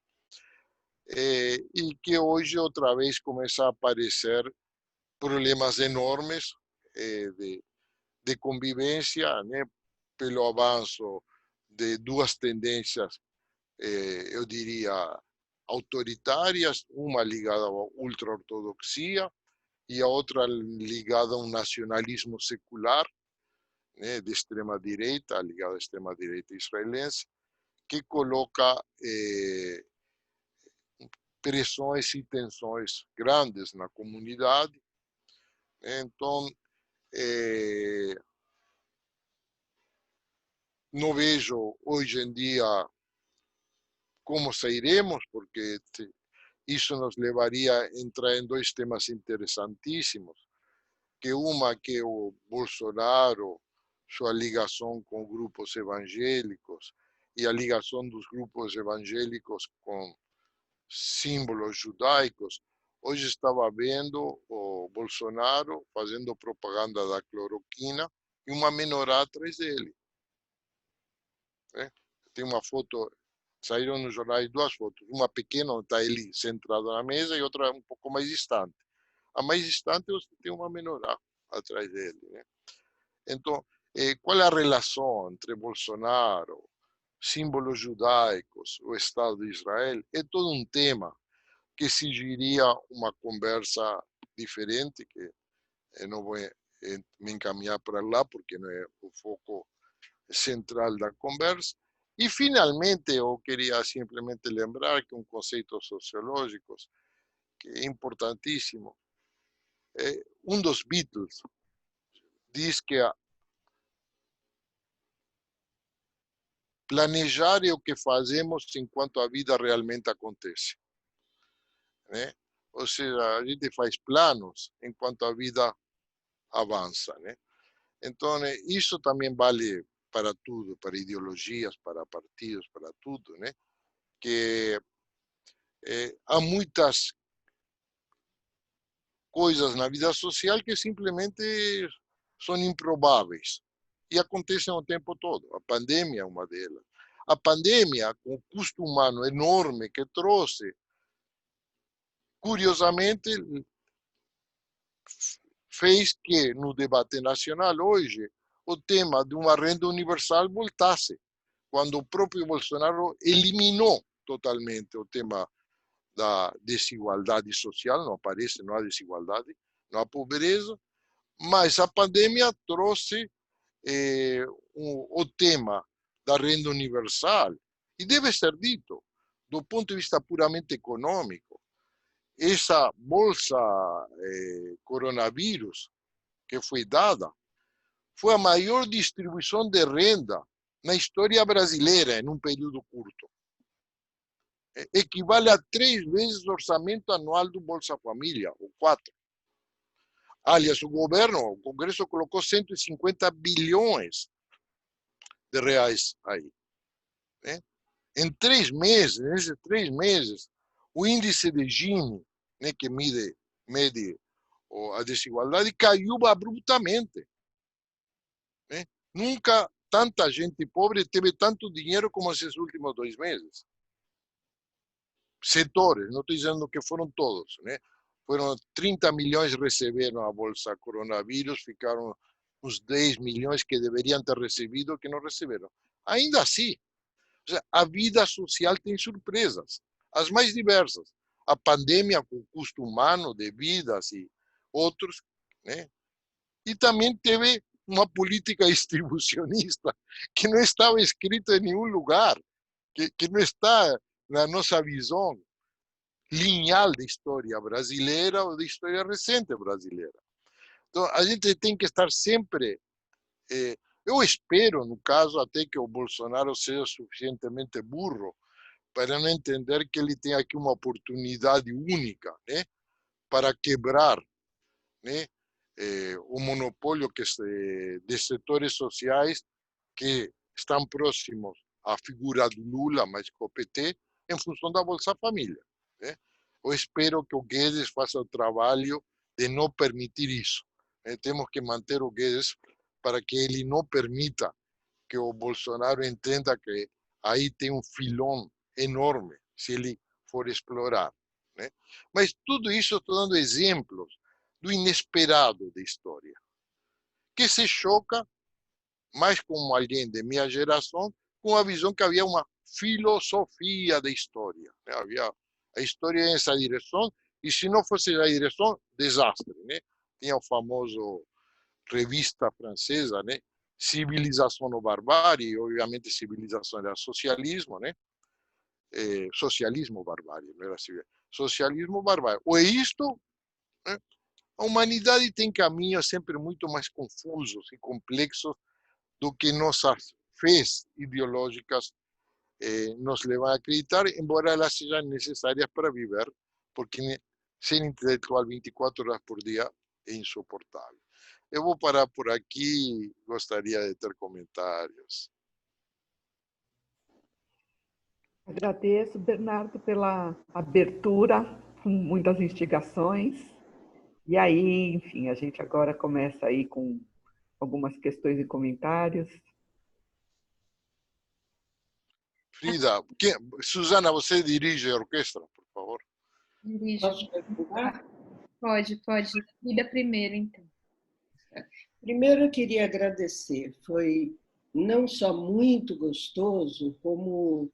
E que hoje outra vez começa a aparecer problemas enormes de convivência, né? Pelo avanço de duas tendências, eu diria, autoritárias, uma ligada à ultra-ortodoxia e a outra ligada a um nacionalismo secular, né, de extrema-direita, ligada à extrema-direita israelense, que coloca pressões e tensões grandes na comunidade. Então, não vejo hoje em dia como sairemos, porque isso nos levaria a entrar em dois temas interessantíssimos, que uma que o Bolsonaro, sua ligação com grupos evangélicos e a ligação dos grupos evangélicos com símbolos judaicos. Hoje estava vendo o Bolsonaro fazendo propaganda da cloroquina e uma menorá atrás dele. Tem uma foto, saíram nos jornais duas fotos, uma pequena onde está ele centrado na mesa e outra um pouco mais distante. A mais distante você tem uma menorá atrás dele, né? Então, qual é a relação entre Bolsonaro, símbolos judaicos, o Estado de Israel? É todo um tema que exigiria uma conversa diferente, que eu não vou me encaminhar para lá, porque não é o foco central da conversa. E, finalmente, eu queria simplesmente lembrar que um conceito sociológico que é importantíssimo, um dos Beatles diz que planejar é o que fazemos enquanto a vida realmente acontece, né? Ou seja, a gente faz planos enquanto a vida avança, né? Então, isso também vale para tudo, para ideologias, para partidos, para tudo, né? Que há muitas coisas na vida social que simplesmente são improváveis e acontecem o tempo todo. A pandemia é uma delas. A pandemia, com o custo humano enorme que trouxe, curiosamente, fez que no debate nacional hoje o tema de uma renda universal voltasse, quando o próprio Bolsonaro eliminou totalmente o tema da desigualdade social. Não aparece, não há desigualdade, não há pobreza, mas a pandemia trouxe o tema da renda universal, e deve ser dito, do ponto de vista puramente econômico, essa bolsa coronavírus que foi dada foi a maior distribuição de renda na história brasileira em um período curto. Equivale a 3 vezes o orçamento anual do Bolsa Família, ou 4. Aliás, o Congresso colocou 150 bilhões de reais aí, né? Em 3 meses, nesses 3 meses, o índice de Gini, né, que mede a desigualdade, caiu abruptamente, né? Nunca tanta gente pobre teve tanto dinheiro como esses últimos 2 meses. Setores, não estou dizendo que foram todos, né? Foram 30 milhões que receberam a bolsa coronavírus, ficaram uns 10 milhões que deveriam ter recebido que não receberam. Ainda assim, a vida social tem surpresas, as mais diversas. A pandemia com custo humano de vidas e outros, né? E também teve uma política distribucionista que não estava escrita em nenhum lugar, que não está na nossa visão lineal da história brasileira ou da história recente brasileira. Então, a gente tem que estar sempre... eu espero, no caso, até que o Bolsonaro seja suficientemente burro para não entender que ele tem aqui uma oportunidade única, né, para quebrar, né, o monopólio de setores sociais que estão próximos à figura do Lula, mas com o PT, em função da Bolsa Família. Né? Eu espero que o Guedes faça o trabalho de não permitir isso. Temos que manter o Guedes para que ele não permita que o Bolsonaro entenda que aí tem um filão enorme, se ele for explorar. Né? Mas tudo isso eu estou dando exemplos do inesperado da história, que se choca mais como alguém de minha geração, com a visão que havia uma filosofia da história. Né? Havia a história nessa direção, e se não fosse a direção, desastre. Né? Tinha o famoso revista francesa, né? Civilização ou Barbárie, e obviamente civilização era socialismo, né? Socialismo, barbárie, não era civilização. Socialismo, barbárie. Ou é isto, né? A humanidade tem caminhos sempre muito mais confusos e complexos do que nossas fés ideológicas nos levam a acreditar, embora elas sejam necessárias para viver, porque ser intelectual 24 horas por dia é insuportável. Eu vou parar por aqui, gostaria de ter comentários.
Agradeço, Bernardo, pela abertura, com muitas instigações. E aí, enfim, a gente agora começa aí com algumas questões e comentários.
Frida, Susana, você dirige a orquestra, por favor.
Dirige. Pode. Frida primeiro, então.
Primeiro, eu queria agradecer. Foi não só muito gostoso, como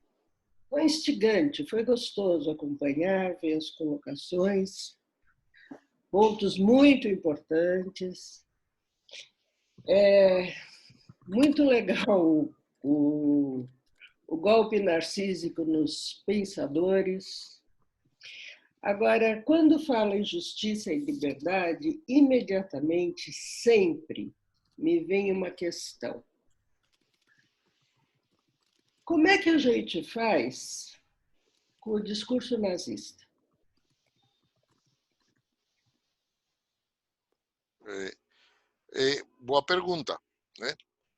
foi instigante. Foi gostoso acompanhar, ver as colocações, pontos muito importantes. É muito legal o golpe narcísico nos pensadores. Agora, quando fala em justiça e liberdade, imediatamente, sempre, me vem uma questão. Como é que a gente faz com o discurso nazista?
Boa pergunta, né?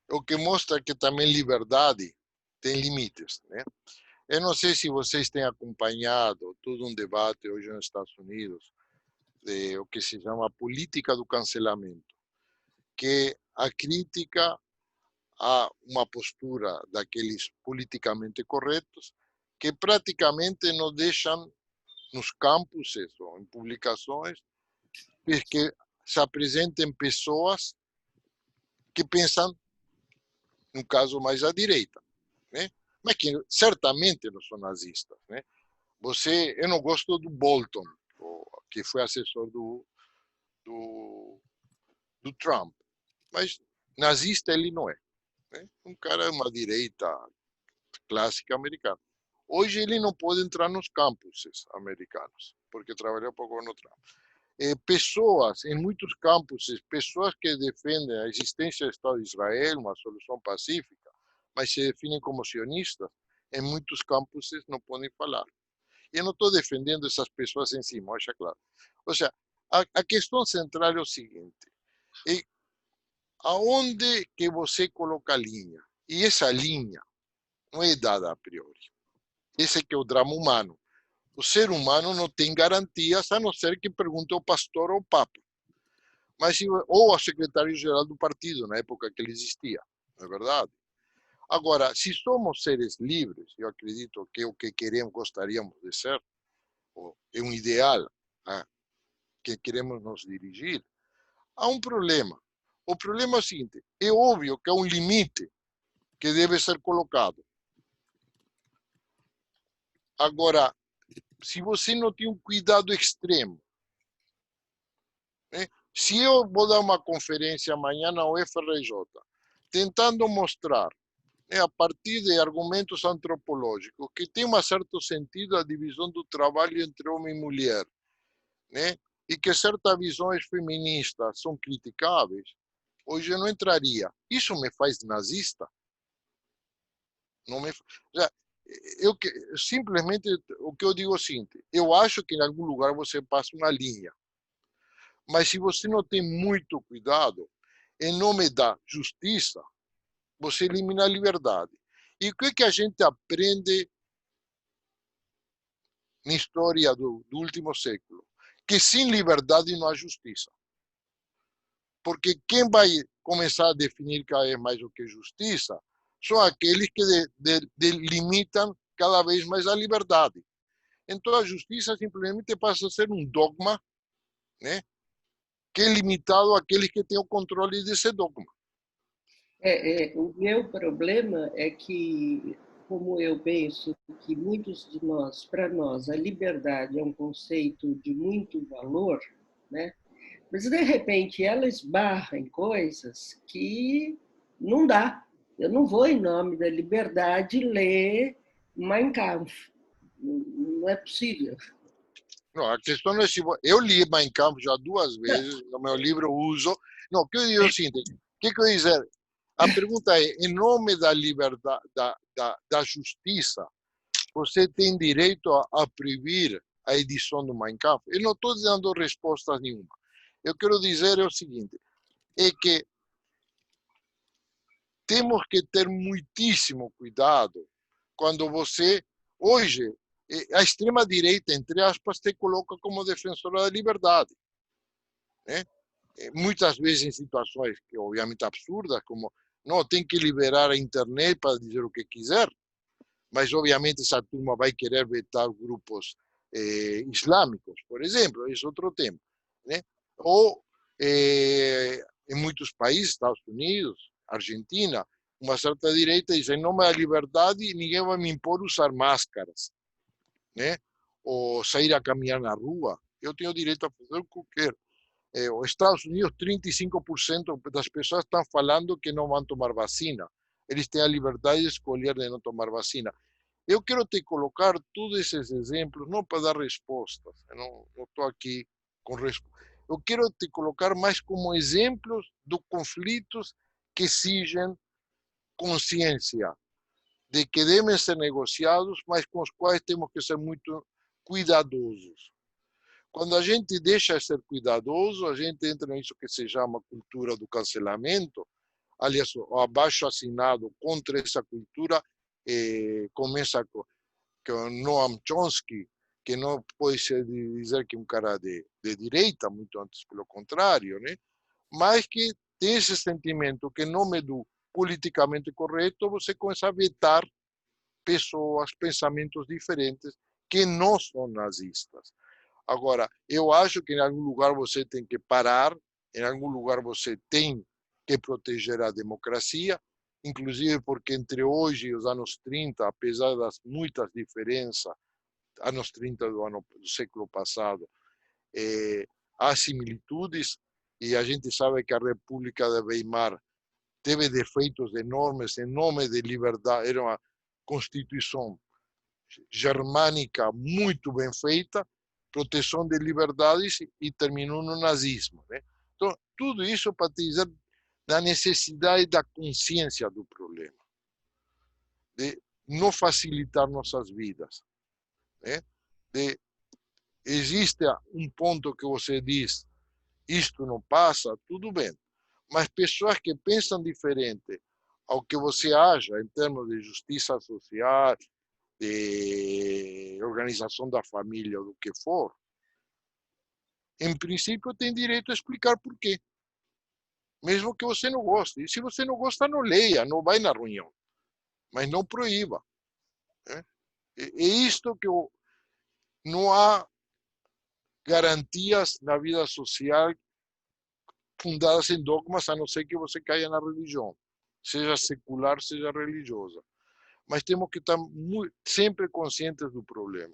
O que mostra que também liberdade tem limites, né? Eu não sei se vocês têm acompanhado todo um debate hoje nos Estados Unidos de o que se chama política do cancelamento, que a crítica a uma postura daqueles politicamente corretos que praticamente não deixam nos campuses ou em publicações que se apresentem pessoas que pensam, no caso, mais à direita, né? Mas que certamente não são nazistas, né? Eu não gosto do Bolton, que foi assessor do Trump, mas nazista ele não é, né? Um cara é uma direita clássica americana. Hoje ele não pode entrar nos campuses americanos, porque trabalhou para o governo Trump. Pessoas, em muitos campuses, pessoas que defendem a existência do Estado de Israel, uma solução pacífica, mas se definem como sionistas, em muitos campuses não podem falar. Eu não estou defendendo essas pessoas em si, acha claro. Ou seja, a questão central é o seguinte, aonde que você coloca a linha? E essa linha não é dada a priori. Esse que é o drama humano. O ser humano não tem garantias, a não ser que pergunte ao pastor ou ao papa. Ou ao secretário-geral do partido, na época que ele existia. Não é verdade? Agora, se somos seres livres, eu acredito que é o que queremos, gostaríamos de ser, é um ideal que queremos nos dirigir, há um problema. O problema é o seguinte, é óbvio que há um limite que deve ser colocado. Agora, se você não tem um cuidado extremo, né? Se eu vou dar uma conferência amanhã na UFRJ, tentando mostrar, né, a partir de argumentos antropológicos, que tem um certo sentido a divisão do trabalho entre homem e mulher, né? E que certas visões feministas são criticáveis, hoje eu não entraria. Isso me faz nazista? Não me... simplesmente o que eu digo é o seguinte, eu acho que em algum lugar você passa uma linha, mas se você não tem muito cuidado, em nome da justiça, você elimina a liberdade. E o que a gente aprende na história do último século? Que sem liberdade não há justiça. Porque quem vai começar a definir cada vez mais o que é justiça são aqueles que delimitam cada vez mais a liberdade. Então a justiça simplesmente passa a ser um dogma, né, que é limitado àqueles que têm o controle desse dogma.
O meu problema é que, como eu penso que muitos de nós, para nós, a liberdade é um conceito de muito valor, né? Mas, de repente, ela esbarra em coisas que não dá. Eu não vou, em nome da liberdade, ler Mein Kampf. Não é possível.
Não, a questão é se eu li Mein Kampf já 2 vezes, no meu livro uso. Não, o que eu digo é o seguinte, o que eu ia dizer? A pergunta é, em nome da liberdade, da justiça, você tem direito a proibir a edição do Mein Kampf? Eu não estou dando resposta nenhuma. Eu quero dizer o seguinte, é que temos que ter muitíssimo cuidado quando você, hoje, a extrema-direita, entre aspas, te coloca como defensora da liberdade, né? Muitas vezes em situações que, obviamente, absurdas, como não, tem que liberar a internet para dizer o que quiser, mas, obviamente, essa turma vai querer vetar grupos islâmicos, por exemplo, esse é outro tema, né? Ou, em muitos países, Estados Unidos, Argentina, uma certa direita diz, em nome da liberdade, ninguém vai me impor usar máscaras, né? Ou sair a caminhar na rua, eu tenho direito a fazer o que eu quero. Os Estados Unidos, 35% das pessoas estão falando que não vão tomar vacina. Eles têm a liberdade de escolher de não tomar vacina. Eu quero te colocar todos esses exemplos, não para dar respostas, eu não estou aqui com respostas. Eu quero te colocar mais como exemplos de conflitos que exigem consciência de que devem ser negociados, mas com os quais temos que ser muito cuidadosos. Quando a gente deixa de ser cuidadoso, a gente entra nisso que se chama cultura do cancelamento. Aliás, o abaixo-assinado contra essa cultura começa com Noam Chomsky, que não pode ser dizer que é um cara de direita, muito antes pelo contrário, né? Mas que tem esse sentimento que, em nome do politicamente correto, você começa a vetar pessoas, pensamentos diferentes que não são nazistas. Agora, eu acho que em algum lugar você tem que parar, em algum lugar você tem que proteger a democracia, inclusive porque entre hoje e os anos 30, apesar das muitas diferenças, anos 30 do século passado, há similitudes, e a gente sabe que a República de Weimar teve defeitos enormes em nome de liberdade, era uma constituição germânica muito bem feita, proteção de liberdades, e terminou no nazismo, né? Então, tudo isso para te dizer da necessidade da consciência do problema, de não facilitar nossas vidas, né? Existe um ponto que você diz, isto não passa, tudo bem, mas pessoas que pensam diferente ao que você acha em termos de justiça social, de organização da família, do que for, em princípio tem direito a explicar por quê, mesmo que você não goste. E se você não gosta, não leia, não vai na reunião, mas não proíba, né? É isto que não há garantias na vida social fundadas em dogmas, a não ser que você caia na religião, seja secular, seja religiosa. Mas temos que estar sempre conscientes do problema.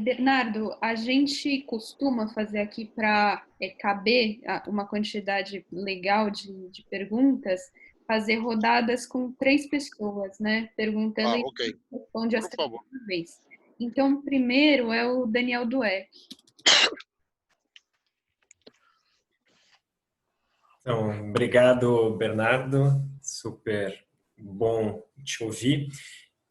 Bernardo, a gente costuma fazer aqui para caber uma quantidade legal de perguntas, fazer rodadas com 3 pessoas, né? Perguntando
okay.
E responde a segunda vez. Então, primeiro é o Daniel Dueck.
Então, obrigado, Bernardo. Super bom te ouvir.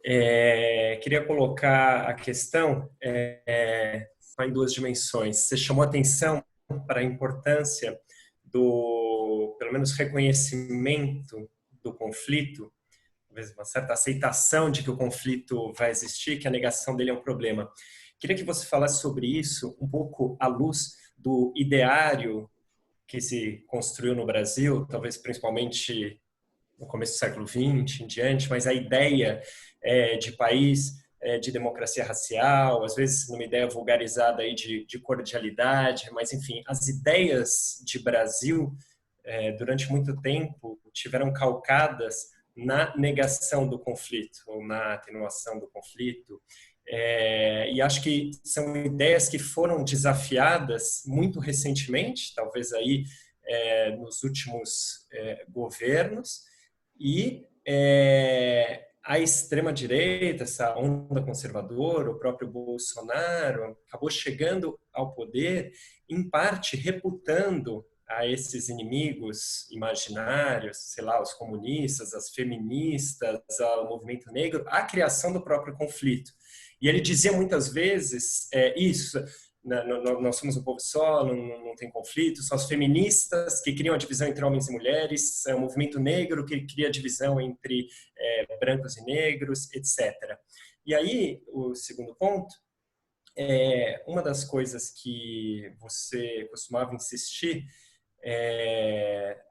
Queria colocar a questão em 2 dimensões. Você chamou atenção para a importância do, pelo menos, reconhecimento do conflito, talvez uma certa aceitação de que o conflito vai existir, que a negação dele é um problema. Queria que você falasse sobre isso um pouco à luz do ideário que se construiu no Brasil, talvez principalmente no começo do século XX em diante, mas a ideia de país de democracia racial, às vezes numa ideia vulgarizada aí de cordialidade, mas enfim, as ideias de Brasil durante muito tempo tiveram calcadas na negação do conflito, ou na atenuação do conflito. E acho que são ideias que foram desafiadas muito recentemente, talvez aí nos últimos governos, e a extrema-direita, essa onda conservadora, o próprio Bolsonaro, acabou chegando ao poder, em parte reputando a esses inimigos imaginários, sei lá, os comunistas, as feministas, o movimento negro, a criação do próprio conflito. E ele dizia muitas vezes isso, nós somos um povo só, não tem conflito, são as feministas que criam a divisão entre homens e mulheres, é o movimento negro que cria a divisão entre brancos e negros, etc. E aí, o segundo ponto, uma das coisas que você costumava insistir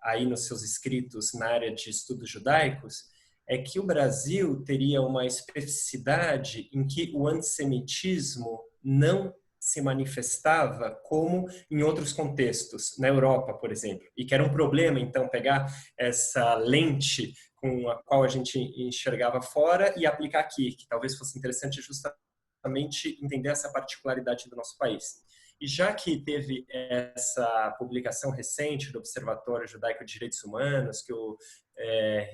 aí nos seus escritos na área de estudos judaicos, é que o Brasil teria uma especificidade em que o antissemitismo não se manifestava como em outros contextos, na Europa, por exemplo, e que era um problema, então, pegar essa lente com a qual a gente enxergava fora e aplicar aqui, que talvez fosse interessante justamente entender essa particularidade do nosso país. E já que teve essa publicação recente do Observatório Judaico de Direitos Humanos, que o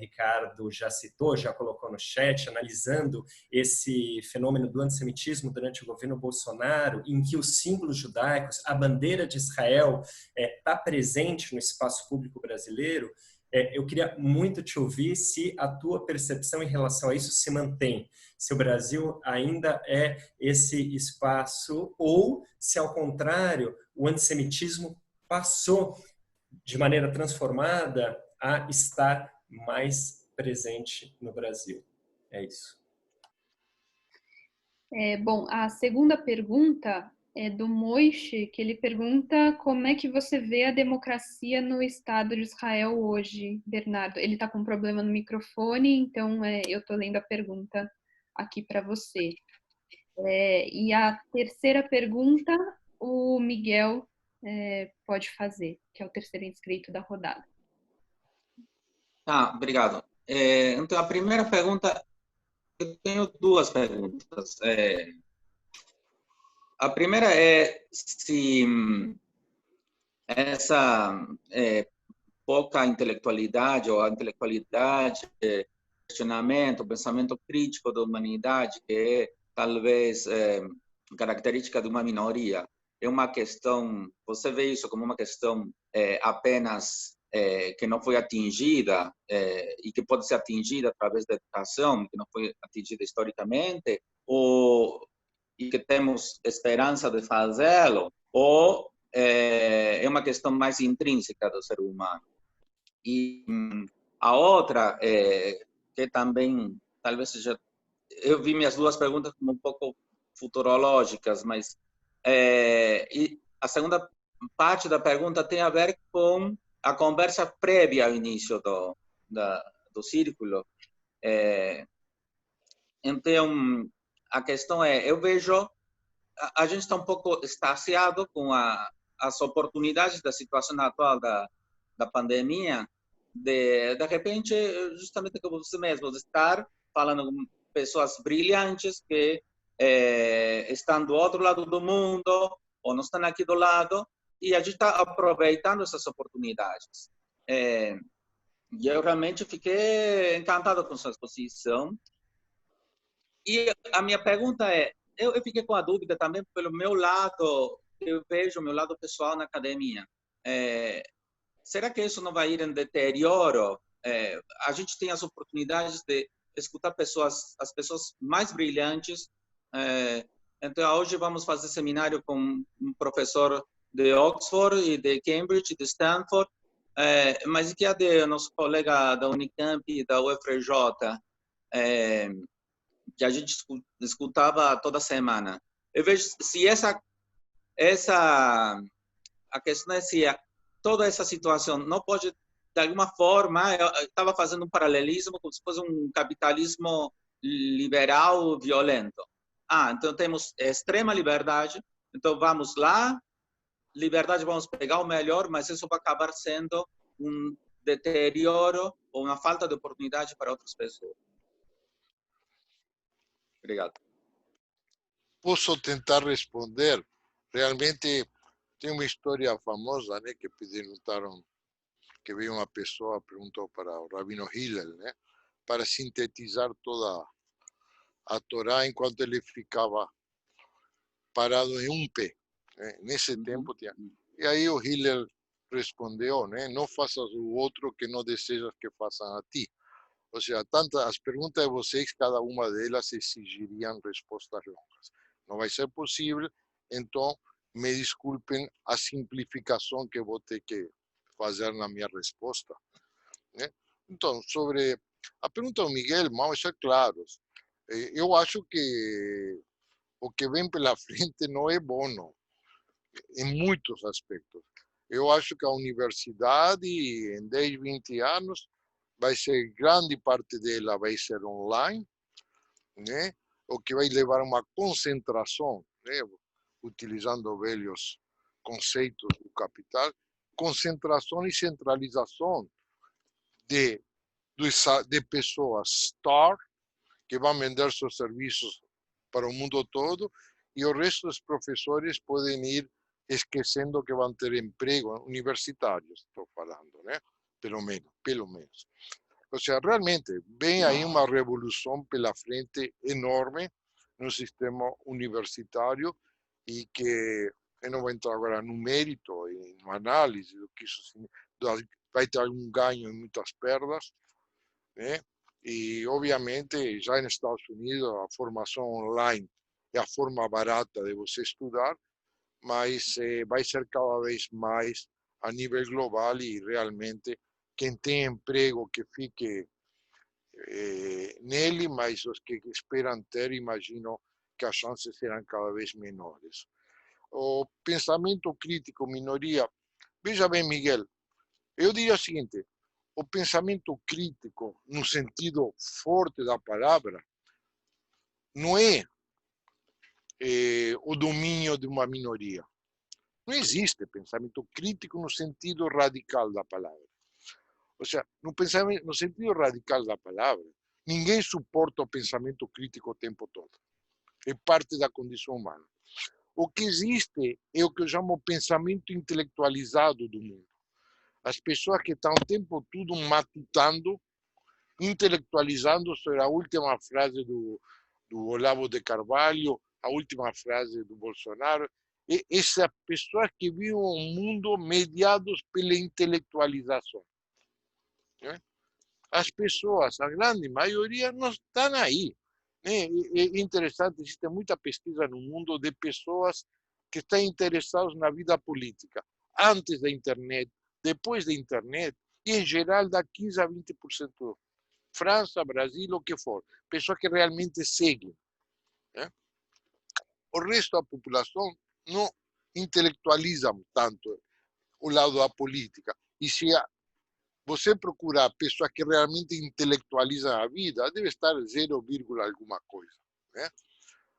Ricardo já citou, já colocou no chat, analisando esse fenômeno do antissemitismo durante o governo Bolsonaro, em que os símbolos judaicos, a bandeira de Israel está presente no espaço público brasileiro, eu queria muito te ouvir se a tua percepção em relação a isso se mantém. Se o Brasil ainda é esse espaço ou se, ao contrário, o antissemitismo passou de maneira transformada a estar mais presente no Brasil. É isso.
Bom, a segunda pergunta é do Moishe, que ele pergunta como é que você vê a democracia no Estado de Israel hoje, Bernardo. Ele está com um problema no microfone, então eu estou lendo a pergunta aqui para você. E a terceira pergunta, o Miguel pode fazer, que é o terceiro inscrito da rodada.
Obrigado. Então, a primeira pergunta, eu tenho duas perguntas. A primeira é se essa pouca intelectualidade ou a intelectualidade, questionamento, pensamento crítico da humanidade, que é talvez característica de uma minoria, é uma questão, você vê isso como uma questão apenas que não foi atingida e que pode ser atingida através da educação, que não foi atingida historicamente, e que temos esperança de fazê-lo, ou é uma questão mais intrínseca do ser humano. E a outra, que também, talvez seja... Eu vi minhas duas perguntas como um pouco futurológicas, mas e a segunda parte da pergunta tem a ver com a conversa prévia ao início do círculo. Então, a questão eu vejo, a gente está um pouco extasiado com as oportunidades da situação atual da pandemia, de repente, justamente como você mesmo, de estar falando com pessoas brilhantes que estão do outro lado do mundo, ou não estão aqui do lado, e a gente está aproveitando essas oportunidades. E eu realmente fiquei encantado com sua exposição. E a minha pergunta eu fiquei com a dúvida também pelo meu lado, eu vejo o meu lado pessoal na academia. Será que isso não vai ir em deterioro? A gente tem as oportunidades de escutar as pessoas mais brilhantes. Então, hoje vamos fazer seminário com um professor de Oxford e de Cambridge e de Stanford, Mas que a de nosso colega da Unicamp e da UFRJ, que a gente escutava toda semana. Eu vejo se a questão é se toda essa situação não pode, de alguma forma, eu estava fazendo um paralelismo como se fosse um capitalismo liberal violento. Então temos extrema liberdade, então vamos lá, liberdade, vamos pegar o melhor, mas isso vai acabar sendo um deterioro ou uma falta de oportunidade para outras pessoas. Obrigado.
Posso tentar responder? Realmente tem uma história famosa, né, que perguntaram, que veio uma pessoa, perguntou para o Rabino Hillel, né, para sintetizar toda a Torá enquanto ele ficava parado em um pé. Né? Nesse tempo tinha. E aí o Hillel respondeu, né, não faças o outro que não desejas que façam a ti. Ou seja, as perguntas de vocês, cada uma delas exigiriam respostas longas. Não vai ser possível, então me desculpem a simplificação que vou ter que fazer na minha resposta. Né? Então, sobre a pergunta do Miguel, vamos ser claros. Eu acho que o que vem pela frente não é bom, não, em muitos aspectos. Eu acho que a universidade, em 10, 20 anos, vai ser grande parte dela vai ser online, né? O que vai levar a uma concentração, né? Utilizando velhos conceitos do capital, concentração e centralização de pessoas star que vão vender seus serviços para o mundo todo e o resto dos professores podem ir esquecendo que vão ter emprego universitários, estou falando, né? Pelo menos. Ou seja, realmente vem aí uma revolução pela frente enorme no sistema universitário e que eu não vou entrar agora no mérito e na análise do que isso vai ter algum ganho e muitas perdas, né? E obviamente já nos Estados Unidos a formação online é a forma barata de você estudar, mas vai ser cada vez mais a nível global e realmente quem tem emprego que fique nele, mas os que esperam ter, imagino que as chances serão cada vez menores. O pensamento crítico, minoria, veja bem, Miguel, eu diria o seguinte, o pensamento crítico, no sentido forte da palavra, não é o domínio de uma minoria. Não existe pensamento crítico no sentido radical da palavra. Ou seja, no sentido radical da palavra, ninguém suporta o pensamento crítico o tempo todo. É parte da condição humana. O que existe é o que eu chamo pensamento intelectualizado do mundo. As pessoas que estão o tempo todo matutando, intelectualizando sobre a última frase do Olavo de Carvalho, a última frase do Bolsonaro. E essas pessoas que vivem um mundo mediados pela intelectualização. As pessoas, a grande maioria, não estão aí. É interessante, existe muita pesquisa no mundo de pessoas que estão interessadas na vida política, antes da internet, depois da internet, e em geral dá 15 a 20%. França, Brasil, o que for. Pessoas que realmente seguem. O resto da população não intelectualiza tanto o lado da política. E se você procurar pessoas que realmente intelectualizam a vida, deve estar 0, alguma coisa. Né?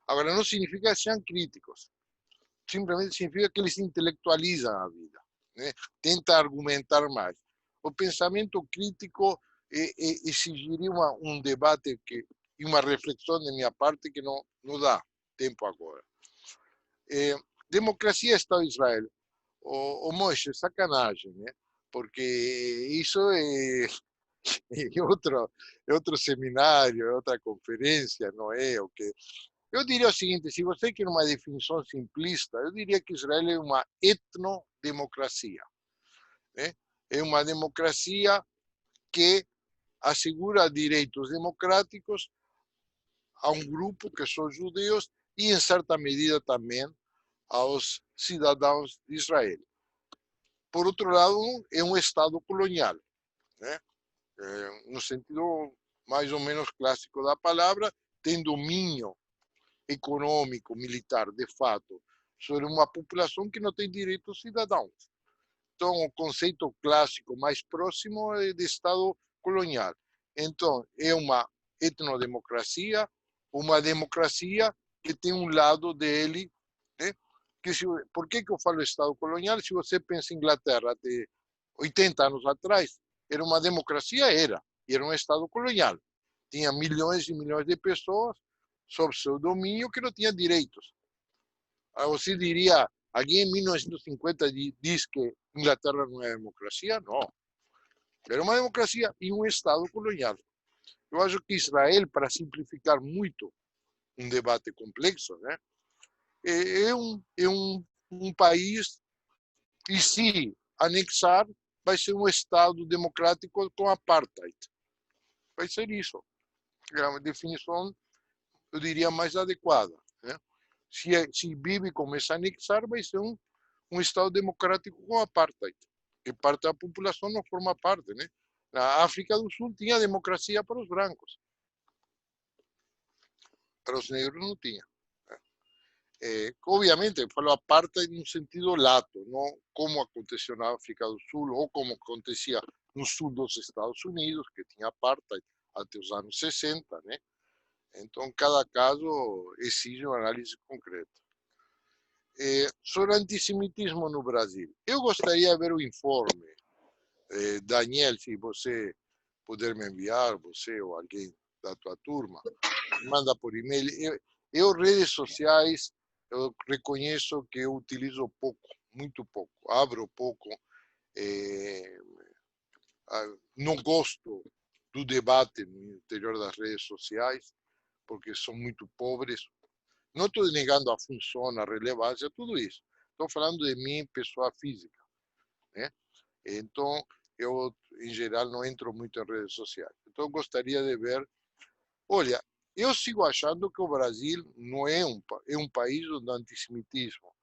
Agora, não significa que sejam críticos. Simplesmente significa que eles intelectualizam a vida. Né? Tenta argumentar mais. O pensamento crítico exigiria um debate e uma reflexão da minha parte que não dá tempo agora. Democracia Estado de Israel. O Moisés, sacanagem, né? Porque isso é outro seminário, é outra conferência, não é o que... Eu diria o seguinte, se você quer uma definição simplista, eu diria que Israel é uma etnodemocracia. Né? É uma democracia que assegura direitos democráticos a um grupo que são judeus e, em certa medida, também aos cidadãos de Israel. por outro lado, é um Estado colonial, né? No sentido mais ou menos clássico da palavra, tem domínio econômico, militar, de fato, sobre uma população que não tem direitos cidadãos. Então, o conceito clássico mais próximo é de Estado colonial. Então, é uma etnodemocracia, uma democracia que tem um lado dele, né? Por que eu falo Estado colonial? Se você pensa em Inglaterra, até 80 anos atrás, era uma democracia, e era um Estado colonial. Tinha milhões e milhões de pessoas sob seu domínio que não tinham direitos. Você diria, alguém em 1950 diz que Inglaterra não é democracia? Não. Era uma democracia e um Estado colonial. Eu acho que Israel, para simplificar muito um debate complexo, né, é um país, e se anexar, vai ser um Estado democrático com apartheid. Vai ser isso. É uma definição, eu diria, mais adequada, né? Se vive como se anexar, vai ser um Estado democrático com apartheid, que parte da população não forma parte, né? Na África do Sul tinha democracia para os brancos, para os negros não tinha. Obviamente, eu falo apartheid no sentido lato, não como aconteceu na África do Sul ou como acontecia no sul dos Estados Unidos, que tinha apartheid até os anos 60, né? Então, cada caso exige uma análise concreta. Sobre antissemitismo no Brasil, eu gostaria de ver o informe. Daniel, se você puder me enviar, você ou alguém da tua turma, manda por e-mail. Eu redes sociais, eu reconheço que eu utilizo pouco, muito pouco, abro pouco. Não gosto do debate no interior das redes sociais, porque são muito pobres. Não estou negando a função, a relevância, tudo isso. Estou falando de mim, pessoa física, né? Então, eu, em geral, não entro muito em redes sociais. Então, eu gostaria de ver. Olha, eu sigo achando que o Brasil não é um país onde o antissemitismo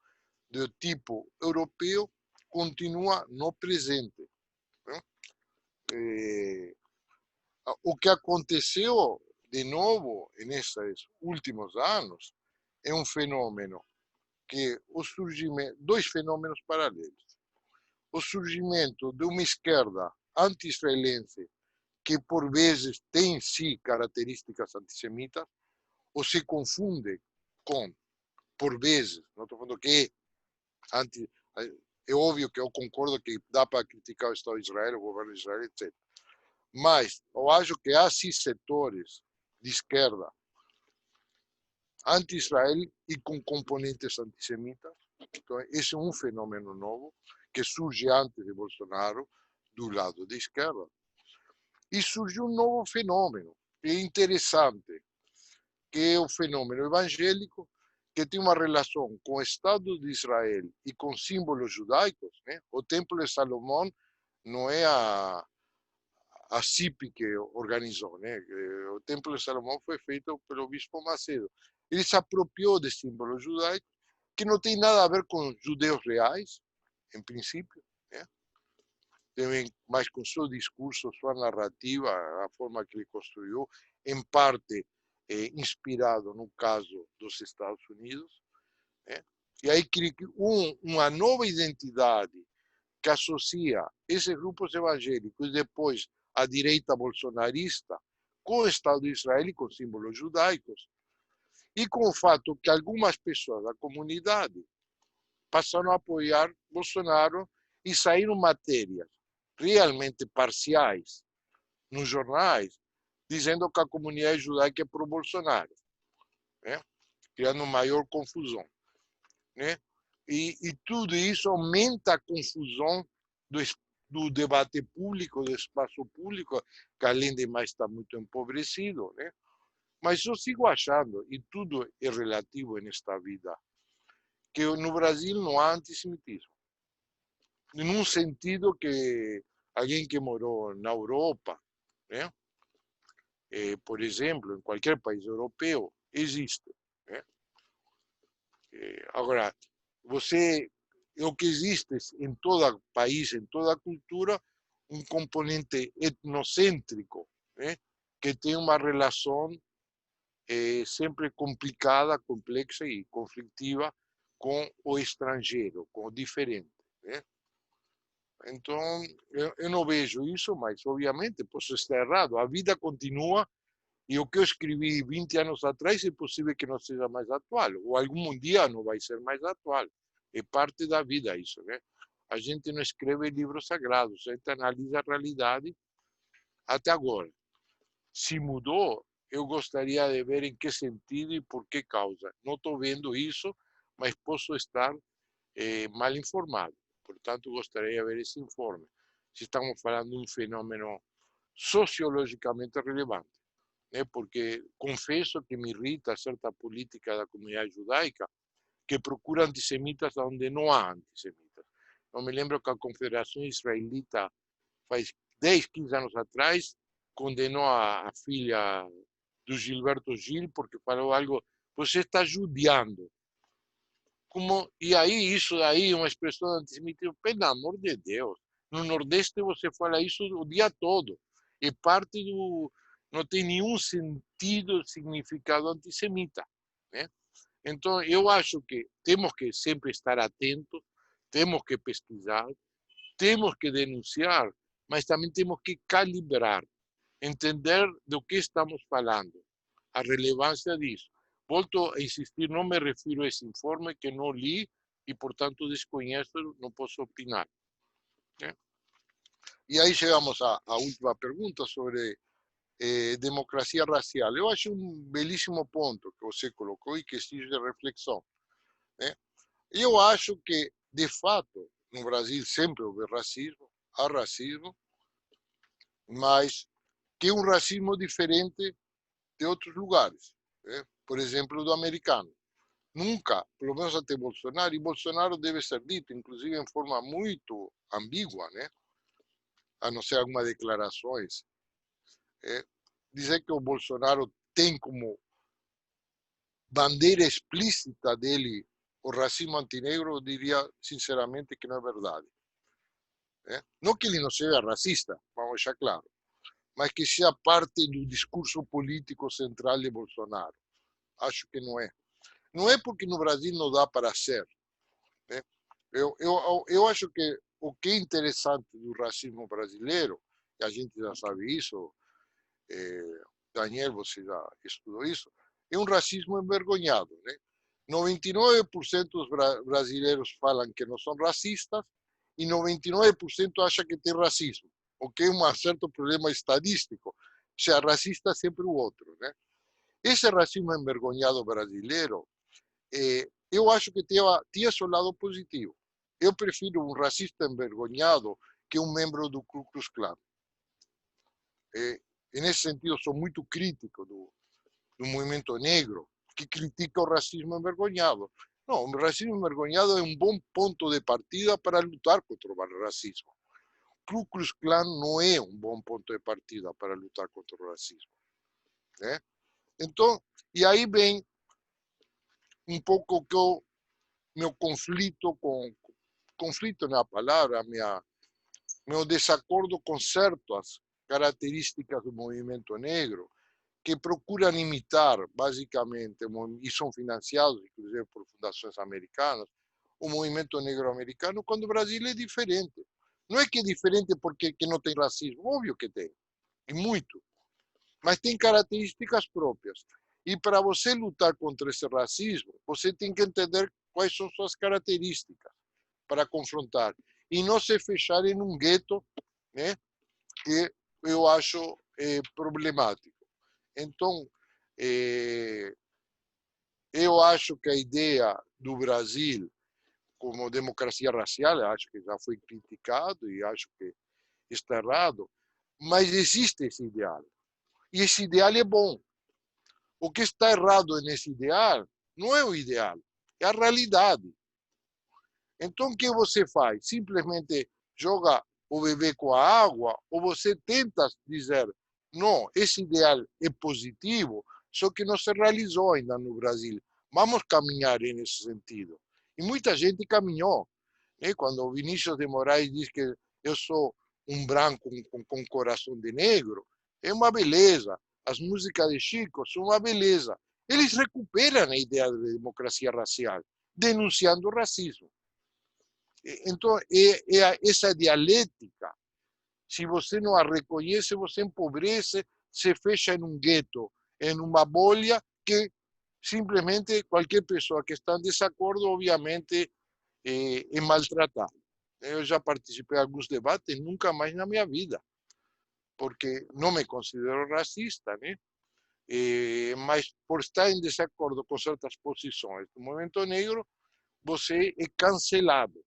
do tipo europeu continua no presente, né? O que aconteceu, de novo, nesses últimos anos, é um fenômeno que o surgimento, dois fenômenos paralelos. O surgimento de uma esquerda anti-israelense que por vezes tem em si características antissemitas, ou se confunde com, por vezes, não estou falando que é óbvio que eu concordo que dá para criticar o Estado de Israel, o governo de Israel, etc. Mas eu acho que há sim setores de esquerda anti-Israel e com componentes antissemitas. Então, esse é um fenômeno novo que surge antes de Bolsonaro, do lado da esquerda. E surge um novo fenômeno, que é interessante, que é o fenômeno evangélico, que tem uma relação com o Estado de Israel e com símbolos judaicos, né? O Templo de Salomão não é a CIP que organizou, né? O Templo de Salomão foi feito pelo Bispo Macedo. Ele se apropriou de símbolos judaicos que não tem nada a ver com judeus reais, em princípio, né? Tem mais com seu discurso, sua narrativa, a forma que ele construiu, em parte inspirado no caso dos Estados Unidos, né? E aí cria uma nova identidade que associa esses grupos evangélicos e depois a direita bolsonarista com o Estado de Israel e com símbolos judaicos, e com o fato que algumas pessoas da comunidade passaram a apoiar Bolsonaro e saíram matérias realmente parciais nos jornais, dizendo que a comunidade judaica é pro-Bolsonaro, né? Criando maior confusão, né? E tudo isso aumenta a confusão do debate público, do espaço público, que além de mais está muito empobrecido, né? Mas eu sigo achando, e tudo é relativo nesta vida, que no Brasil não há antissemitismo. Num sentido que alguém que morou na Europa, né? Por exemplo, em qualquer país europeu, existe, né? Agora, o que existe em todo país, em toda cultura, um componente etnocêntrico, né? Que tem uma relação sempre complicada, complexa e conflitiva com o estrangeiro, com o diferente, né? Então, eu não vejo isso, mas obviamente posso estar errado. A vida continua e o que eu escrevi 20 anos atrás é possível que não seja mais atual, ou algum dia não vai ser mais atual. É parte da vida isso, né? A gente não escreve livros sagrados, a gente analisa a realidade até agora. Se mudou, eu gostaria de ver em que sentido e por que causa. Não estou vendo isso, mas posso estar mal informado. Portanto, gostaria de ver esse informe. Se estamos falando de um fenômeno sociologicamente relevante, né? Porque confesso que me irrita certa política da comunidade judaica que procura antissemitas onde não há antissemitas. Eu me lembro que a Confederação Israelita, faz 10, 15 anos atrás, condenou a filha do Gilberto Gil porque falou algo, você está judiando. Como, e aí, isso daí é uma expressão de antissemitismo, pelo amor de Deus. No Nordeste você fala isso o dia todo. É parte do... Não tem nenhum sentido, significado antissemita, né? Então, eu acho que temos que sempre estar atentos, temos que pesquisar, temos que denunciar, mas também temos que calibrar, entender do que estamos falando, a relevância disso. Volto a insistir, não me refiro a esse informe que não li e, portanto, desconheço, não posso opinar, né? E aí chegamos à última pergunta sobre democracia racial. Eu acho um belíssimo ponto que você colocou e que exige reflexão, né? Eu acho que, de fato, no Brasil sempre houve racismo, há racismo, mas que é um racismo diferente de outros lugares, né? Por exemplo, do americano. Nunca, pelo menos até Bolsonaro, e Bolsonaro deve ser dito, inclusive em forma muito ambígua, né? A não ser algumas declarações, dizer que o Bolsonaro tem como bandeira explícita dele o racismo antinegro, eu diria sinceramente que não é verdade. Não que ele não seja racista, vamos deixar claro, mas que seja parte do discurso político central de Bolsonaro. Acho que não é. Não é porque no Brasil não dá para ser, né? Eu acho que o que é interessante do racismo brasileiro, e a gente já sabe isso, Daniel, você já estudou isso, é um racismo envergonhado, né? 99% dos brasileiros falam que não são racistas e 99% acham que tem racismo, o que é um certo problema estadístico. Ou seja, racista é sempre o outro, né? Esse racismo envergonhado brasileiro, eu acho que tinha seu lado positivo. Eu prefiro um racista envergonhado que um membro do Ku Klux Klan. E nesse sentido, sou muito crítico do movimento negro, que critica o racismo envergonhado. Não, o racismo envergonhado é um bom ponto de partida para lutar contra o racismo. Ku Klux Klan não é um bom ponto de partida para lutar contra o racismo, né? Então, e aí vem um pouco que meu conflito conflito na palavra, meu desacordo com certas características do movimento negro, que procuram imitar, basicamente, e são financiados, inclusive, por fundações americanas, o movimento negro americano, quando o Brasil é diferente. Não é que é diferente porque que não tem racismo, óbvio que tem, e muito, mas tem características próprias. E para você lutar contra esse racismo, você tem que entender quais são suas características para confrontar, e não se fechar em um gueto, né, que eu acho problemático. Então, eu acho que a ideia do Brasil como democracia racial, acho que já foi criticado e acho que está errado, mas existe esse ideal. E esse ideal é bom. O que está errado nesse ideal não é o ideal, é a realidade. Então, o que você faz? Simplesmente joga o bebê com a água, ou você tenta dizer, não, esse ideal é positivo, só que não se realizou ainda no Brasil. Vamos caminhar nesse sentido. E muita gente caminhou. Quando o Vinícius de Moraes diz que eu sou um branco com coração de negro, é uma beleza. As músicas de Chico são uma beleza. Eles recuperam a ideia de democracia racial, denunciando o racismo. Então, essa dialética, se você não a reconhece, você empobrece, se fecha em um gueto, em uma bolha que simplesmente qualquer pessoa que está em desacordo, obviamente, é maltratada. Eu já participei de alguns debates, nunca mais na minha vida, porque não me considero racista, né? Mas por estar em desacordo com certas posições do movimento negro, você é cancelado.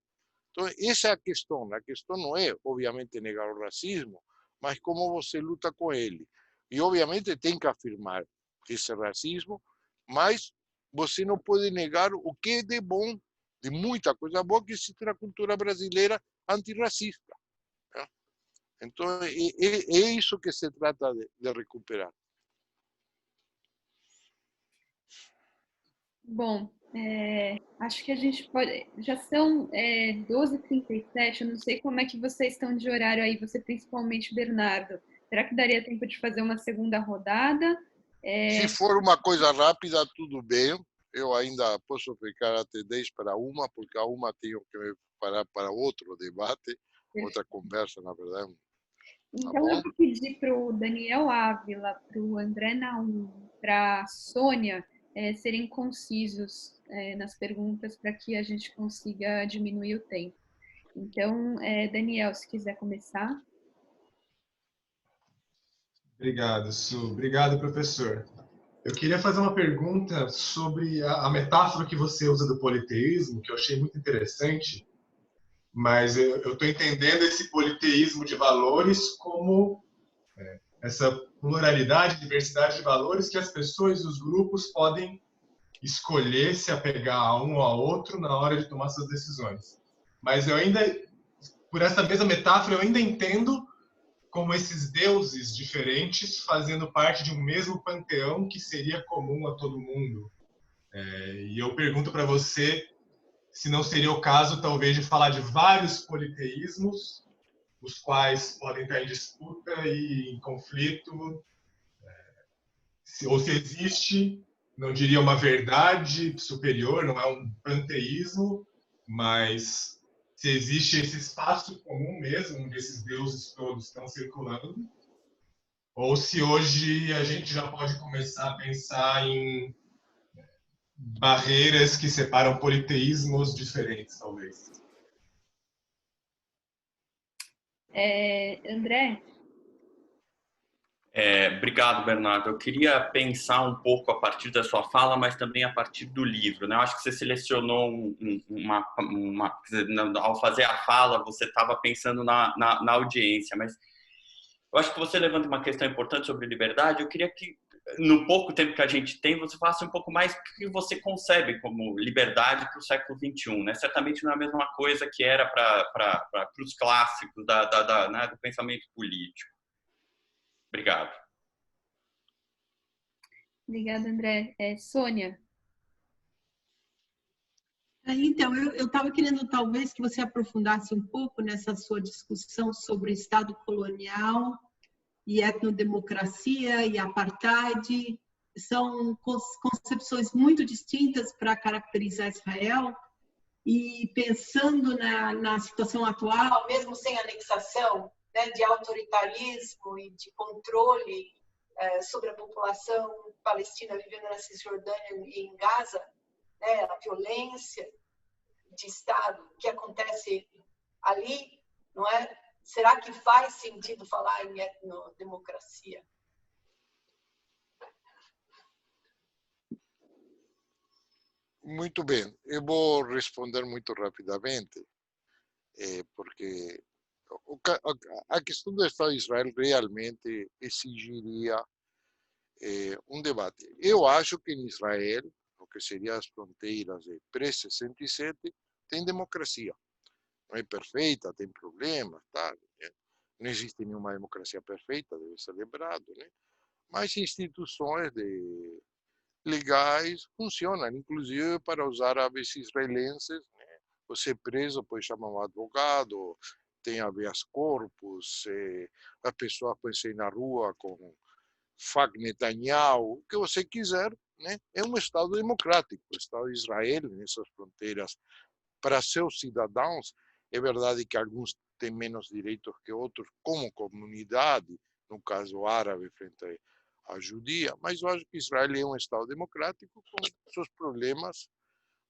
Então, essa é a questão. A questão não é, obviamente, negar o racismo, mas como você luta com ele. E, obviamente, tem que afirmar esse racismo, mas você não pode negar o que é de bom, de muita coisa boa que existe na cultura brasileira antirracista. Né? Então, é isso que se trata de recuperar.
Bom, acho que a gente pode... Já são 12h37, eu não sei como é que vocês estão de horário aí, você principalmente, Bernardo. Será que daria tempo de fazer uma segunda rodada?
Se for uma coisa rápida, tudo bem. Eu ainda posso ficar até 10:50, porque a 1 tenho que me preparar para outro debate, outra conversa, na verdade.
Então, eu vou pedir para o Daniel Ávila, para o André Naum, para a Sônia, serem concisos nas perguntas para que a gente consiga diminuir o tempo. Então, Daniel, se quiser começar.
Obrigado, Su. Obrigado, professor. Eu queria fazer uma pergunta sobre a metáfora que você usa do politeísmo, que eu achei muito interessante, mas eu estou entendendo esse politeísmo de valores como essa pluralidade, diversidade de valores que as pessoas e os grupos podem escolher se apegar a um ou a outro na hora de tomar suas decisões. Mas eu ainda, por essa mesma metáfora, eu ainda entendo como esses deuses diferentes fazendo parte de um mesmo panteão que seria comum a todo mundo. E eu pergunto para você se não seria o caso, talvez, de falar de vários politeísmos, os quais podem estar em disputa e em conflito, ou se existe, não diria uma verdade superior, não é um panteísmo, mas se existe esse espaço comum mesmo, onde esses deuses todos estão circulando, ou se hoje a gente já pode começar a pensar em barreiras que separam politeísmos diferentes, talvez.
André?
Obrigado, Bernardo. Eu queria pensar um pouco a partir da sua fala, mas também a partir do livro, né? Eu acho que você selecionou ao fazer a fala, você estava pensando na audiência, mas eu acho que você levanta uma questão importante sobre liberdade. Eu queria que, no pouco tempo que a gente tem, você falasse um pouco mais o que você concebe como liberdade para o século XXI, né? Certamente não é a mesma coisa que era para os clássicos né, do pensamento político. Obrigado.
Obrigada, André. Sônia?
Então, eu estava querendo talvez que você aprofundasse um pouco nessa sua discussão sobre Estado colonial e etnodemocracia e apartheid. São concepções muito distintas para caracterizar Israel. E pensando na situação atual, mesmo sem anexação, né, de autoritarismo e de controle sobre a população palestina vivendo na Cisjordânia e em Gaza, né, a violência de Estado que acontece ali, não é? Será que faz sentido falar em etnodemocracia?
Muito bem, eu vou responder muito rapidamente, porque a questão do Estado de Israel realmente exigiria um debate. Eu acho que em Israel, o que seriam as fronteiras de pré-67, tem democracia. Não é perfeita, tem problemas, tá? Não existe nenhuma democracia perfeita, deve ser lembrado, né? Mas instituições legais funcionam, inclusive para os árabes israelenses, né? você é preso, depois chama um advogado, tem habeas corpus, a pessoa pode sair na rua com fac Netanyahu, o que você quiser, né? É um Estado democrático. O Estado de Israel, nessas fronteiras, para seus cidadãos, é verdade que alguns têm menos direitos que outros, como comunidade, no caso árabe frente à judia, mas eu acho que Israel é um Estado democrático com seus problemas,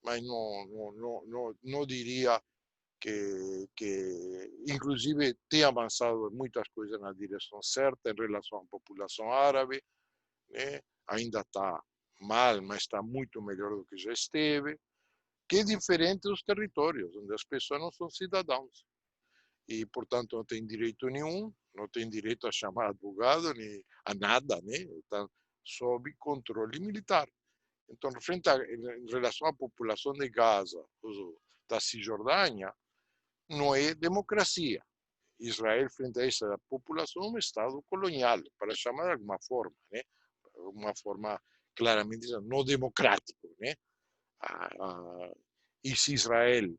mas não diria que inclusive tem avançado muitas coisas na direção certa em relação à população árabe, né? Ainda está mal, mas está muito melhor do que já esteve, que é diferente dos territórios, onde as pessoas não são cidadãos e, portanto, não têm direito nenhum, não têm direito a chamar advogado, nem a nada, né? Estão sob controle militar. Então, em relação à população de Gaza, da Cisjordânia, não é democracia. Israel, frente a essa população, é um Estado colonial, para chamar de alguma forma, né? Uma forma claramente não democrática, né? E se Israel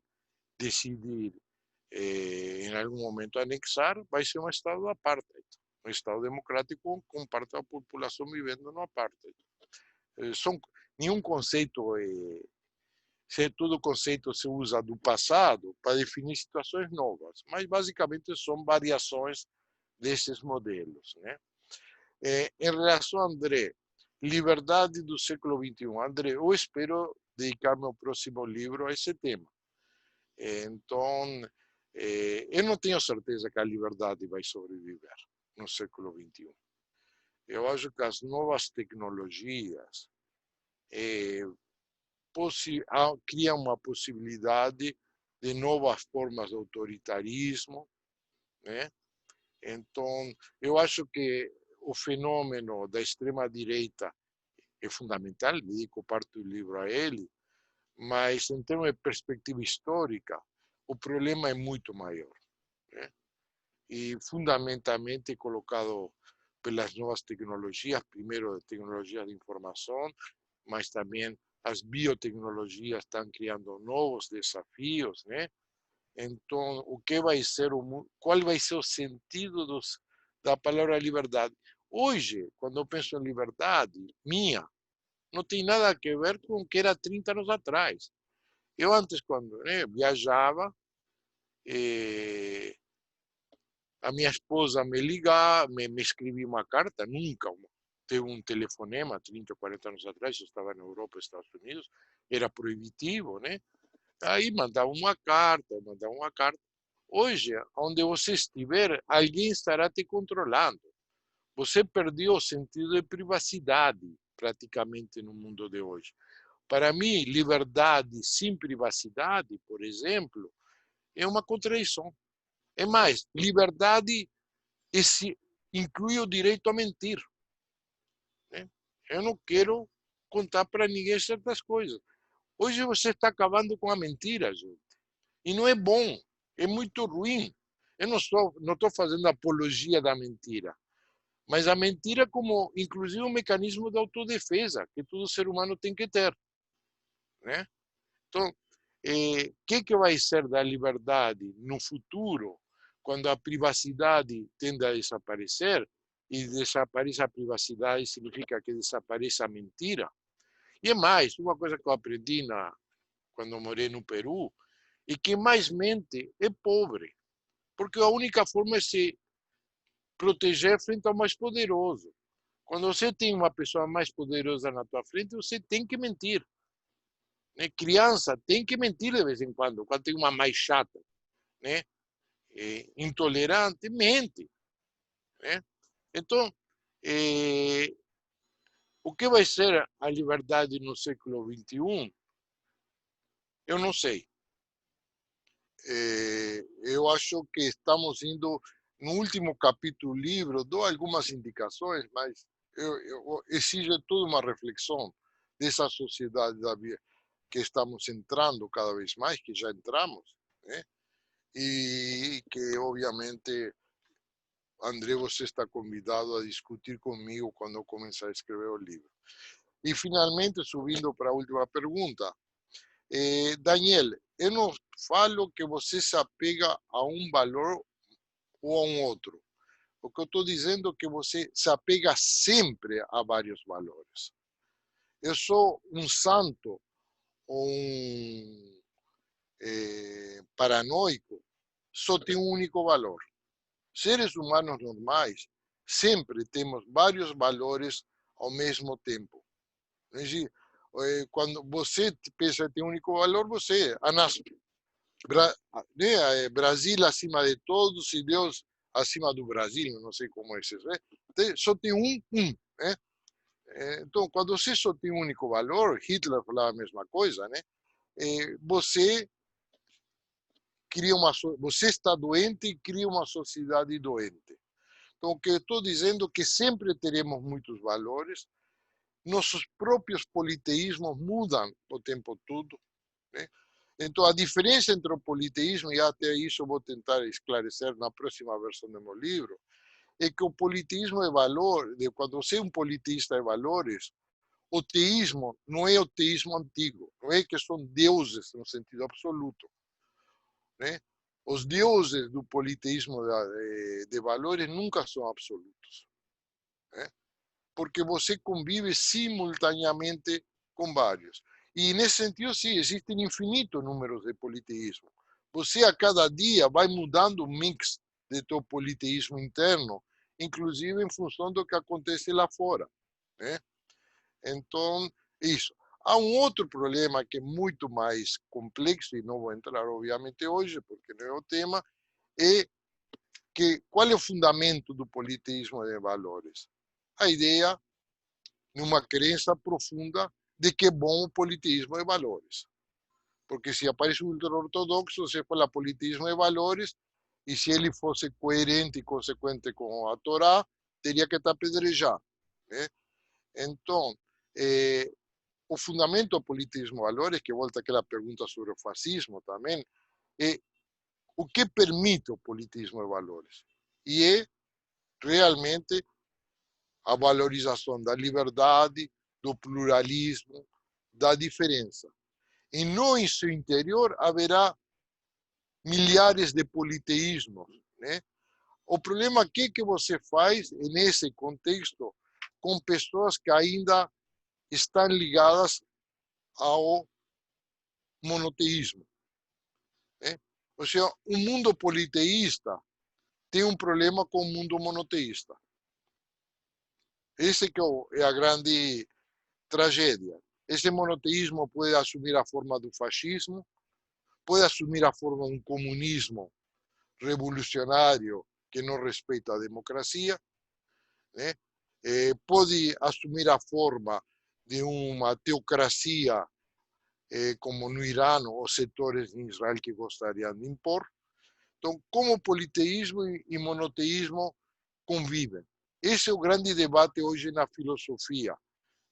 decidir em algum momento anexar, vai ser um Estado apartheid, um Estado democrático com parte da população vivendo no apartheid. Nenhum conceito todo conceito se usa do passado para definir situações novas, mas basicamente são variações desses modelos, né? Em relação a André, liberdade do século XXI. André, eu espero dedicar meu próximo livro a esse tema. Então, eu não tenho certeza que a liberdade vai sobreviver no século XXI. Eu acho que as novas tecnologias criam uma possibilidade de novas formas de autoritarismo, né? Então, eu acho que o fenômeno da extrema-direita é fundamental, dedico parte do livro a ele, mas em termos de perspectiva histórica, o problema é muito maior, né? E fundamentalmente colocado pelas novas tecnologias, primeiro tecnologias de informação, mas também as biotecnologias estão criando novos desafios, né? Então, qual vai ser o sentido da palavra liberdade? Hoje, quando eu penso em liberdade minha, não tem nada a ver com o que era 30 anos atrás. Eu antes, quando viajava, a minha esposa me ligava, me escrevia uma carta, nunca teve um telefonema, 30, 40 anos atrás, eu estava na Europa, Estados Unidos, era proibitivo, né? Aí mandava uma carta. Hoje, onde você estiver, alguém estará te controlando. Você perdeu o sentido de privacidade, praticamente, no mundo de hoje. Para mim, liberdade sem privacidade, por exemplo, é uma contradição. É mais, liberdade inclui o direito a mentir, né? Eu não quero contar para ninguém certas coisas. Hoje você está acabando com a mentira, gente. E não é bom, é muito ruim. Eu não estou fazendo apologia da mentira, mas a mentira como, inclusive, um mecanismo de autodefesa que todo ser humano tem que ter, né? Então, que vai ser da liberdade no futuro, quando a privacidade tende a desaparecer, e desaparece a privacidade significa que desaparece a mentira? E mais, uma coisa que eu aprendi quando morei no Peru, é que mais mente é pobre, porque a única forma é se proteger frente ao mais poderoso. Quando você tem uma pessoa mais poderosa na tua frente, você tem que mentir. Né? Criança tem que mentir de vez em quando tem uma mais chata, né? Intolerante, mente, né? Então, o que vai ser a liberdade no século XXI? Eu não sei. Eu acho que estamos indo no último capítulo do livro, dou algumas indicações, mas eu exijo toda uma reflexão dessa sociedade que estamos entrando cada vez mais, que já entramos, né? E que, obviamente, André, você está convidado a discutir comigo quando eu começar a escrever o livro. E, finalmente, subindo para a última pergunta, Daniel, eu não falo que você se apega a um valor ou a um outro. O que eu estou dizendo é que você se apega sempre a vários valores. Eu sou um santo ou um paranoico, só tem um único valor. Seres humanos normais sempre temos vários valores ao mesmo tempo. Quando você pensa que tem um único valor, você Brasil acima de todos e Deus acima do Brasil, não sei como é isso, né? Só tem né? Então, quando você só tem um único valor, Hitler falava a mesma coisa, né? Você você está doente e cria uma sociedade doente. Então, o que eu estou dizendo é que sempre teremos muitos valores, nossos próprios politeísmos mudam o tempo todo, né? Então, a diferença entre o politeísmo, e até isso eu vou tentar esclarecer na próxima versão do meu livro, é que o politeísmo é valor, quando você é um politeísta de valores, o teísmo não é o teísmo antigo, não é que são deuses no sentido absoluto, né? Os deuses do politeísmo de valores nunca são absolutos, né? Porque você convive simultaneamente com vários. E nesse sentido, sim, existem infinitos números de politeísmo. Você a cada dia vai mudando o mix de teu politeísmo interno, inclusive em função do que acontece lá fora, né? Então, isso. Há um outro problema que é muito mais complexo, e não vou entrar, obviamente, hoje, porque não é o tema, é que qual é o fundamento do politeísmo de valores? A ideia, numa crença profunda, de que é bom o politeísmo de valores. Porque se aparece um ultra-ortodoxo, você fala politeísmo de valores, e se ele fosse coerente e consequente com a Torá, teria que estar apedrejado, né? Então, o fundamento do politeísmo de valores, que volta àquela pergunta sobre o fascismo também, é o que permite o politeísmo de valores. E é realmente a valorização da liberdade, do pluralismo, da diferença. E no seu interior haverá milhares de politeísmos, né? O problema aqui que você faz, nesse contexto, com pessoas que ainda estão ligadas ao monoteísmo, né? Ou seja, o mundo politeísta tem um problema com o mundo monoteísta. Esse que é a grande tragédia. Esse monoteísmo pode assumir a forma do fascismo, pode assumir a forma de um comunismo revolucionário que não respeita a democracia, né? Pode assumir a forma de uma teocracia, como no Irã, os setores em Israel que gostariam de impor. Então, como politeísmo e monoteísmo convivem? Esse é o grande debate hoje na filosofia,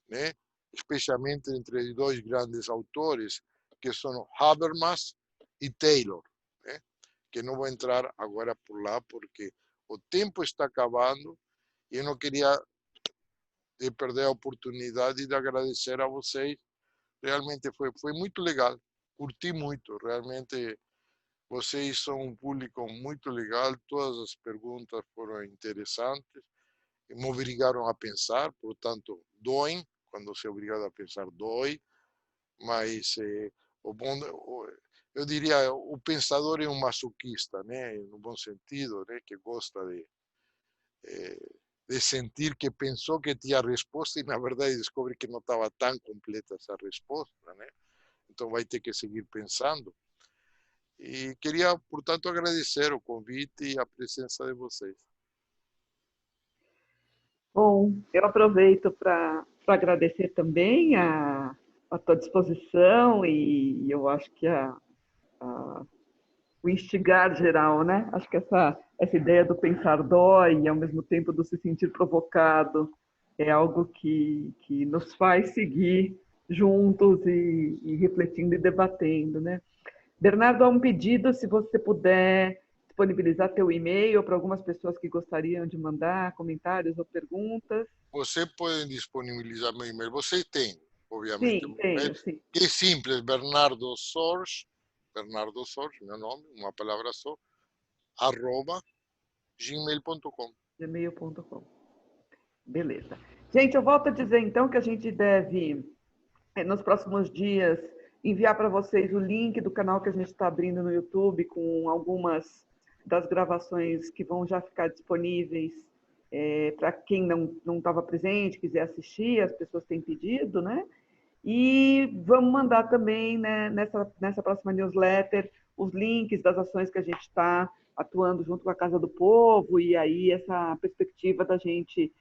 né? Especialmente entre dois grandes autores, que são Habermas e Taylor, né? Que não vou entrar agora por lá, porque o tempo está acabando e eu não queria perder a oportunidade de agradecer a vocês. Realmente foi muito legal, curti muito, realmente vocês são um público muito legal, todas as perguntas foram interessantes, me obrigaram a pensar, portanto, doem, quando se é obrigado a pensar, dói, mas eu diria, o pensador é um masoquista, né, no bom sentido, né, que gosta de sentir que pensou que tinha a resposta e, na verdade, descobre que não estava tão completa essa resposta, né? Então, vai ter que seguir pensando. E queria, portanto, agradecer o convite e a presença de vocês.
Bom, eu aproveito para agradecer também a tua disposição e eu acho que o instigar geral, né? Acho que essa ideia do pensar dói e, ao mesmo tempo, do se sentir provocado é algo que nos faz seguir juntos e refletindo e debatendo, né? Bernardo, há um pedido, se você puder disponibilizar teu e-mail para algumas pessoas que gostariam de mandar comentários ou perguntas.
Você pode disponibilizar meu e-mail. Você tem, obviamente,
sim, tenho, sim.
Que é simples, Bernardo Sors, Bernardo Sorge, meu nome, uma palavra só, @gmail.com.
gmail.com. Beleza. Gente, eu volto a dizer então que a gente deve, nos próximos dias, enviar para vocês o link do canal que a gente está abrindo no YouTube com algumas das gravações que vão já ficar disponíveis para quem não estava presente, quiser assistir, as pessoas têm pedido, né? E vamos mandar também, né, nessa próxima newsletter os links das ações que a gente está atuando junto com a Casa do Povo, e aí essa perspectiva da gente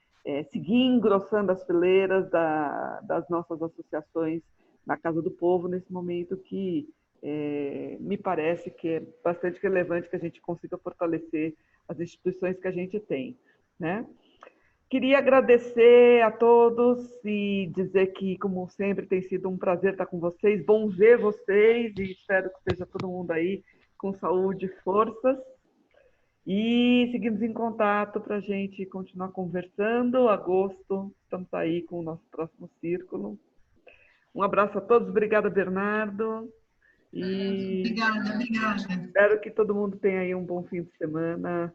seguir engrossando as fileiras das nossas associações na Casa do Povo, nesse momento que me parece que é bastante relevante que a gente consiga fortalecer as instituições que a gente tem, né? Queria agradecer a todos e dizer que, como sempre, tem sido um prazer estar com vocês, bom ver vocês, e espero que esteja todo mundo aí com saúde e forças. E seguimos em contato para a gente continuar conversando. Agosto, estamos aí com o nosso próximo círculo. Um abraço a todos, obrigada, Bernardo. E
Obrigada.
espero que todo mundo tenha aí um bom fim de semana,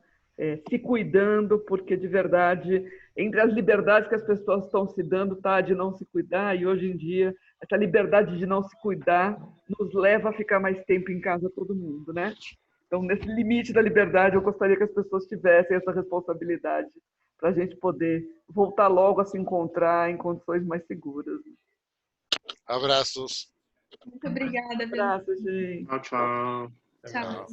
se cuidando, porque de verdade, entre as liberdades que as pessoas estão se dando, tá, de não se cuidar, e hoje em dia, essa liberdade de não se cuidar nos leva a ficar mais tempo em casa todo mundo, né? Então, nesse limite da liberdade, eu gostaria que as pessoas tivessem essa responsabilidade para a gente poder voltar logo a se encontrar em condições mais seguras.
Abraços.
Muito obrigada,
Abraço, gente.
Tchau, tchau.
Tchau.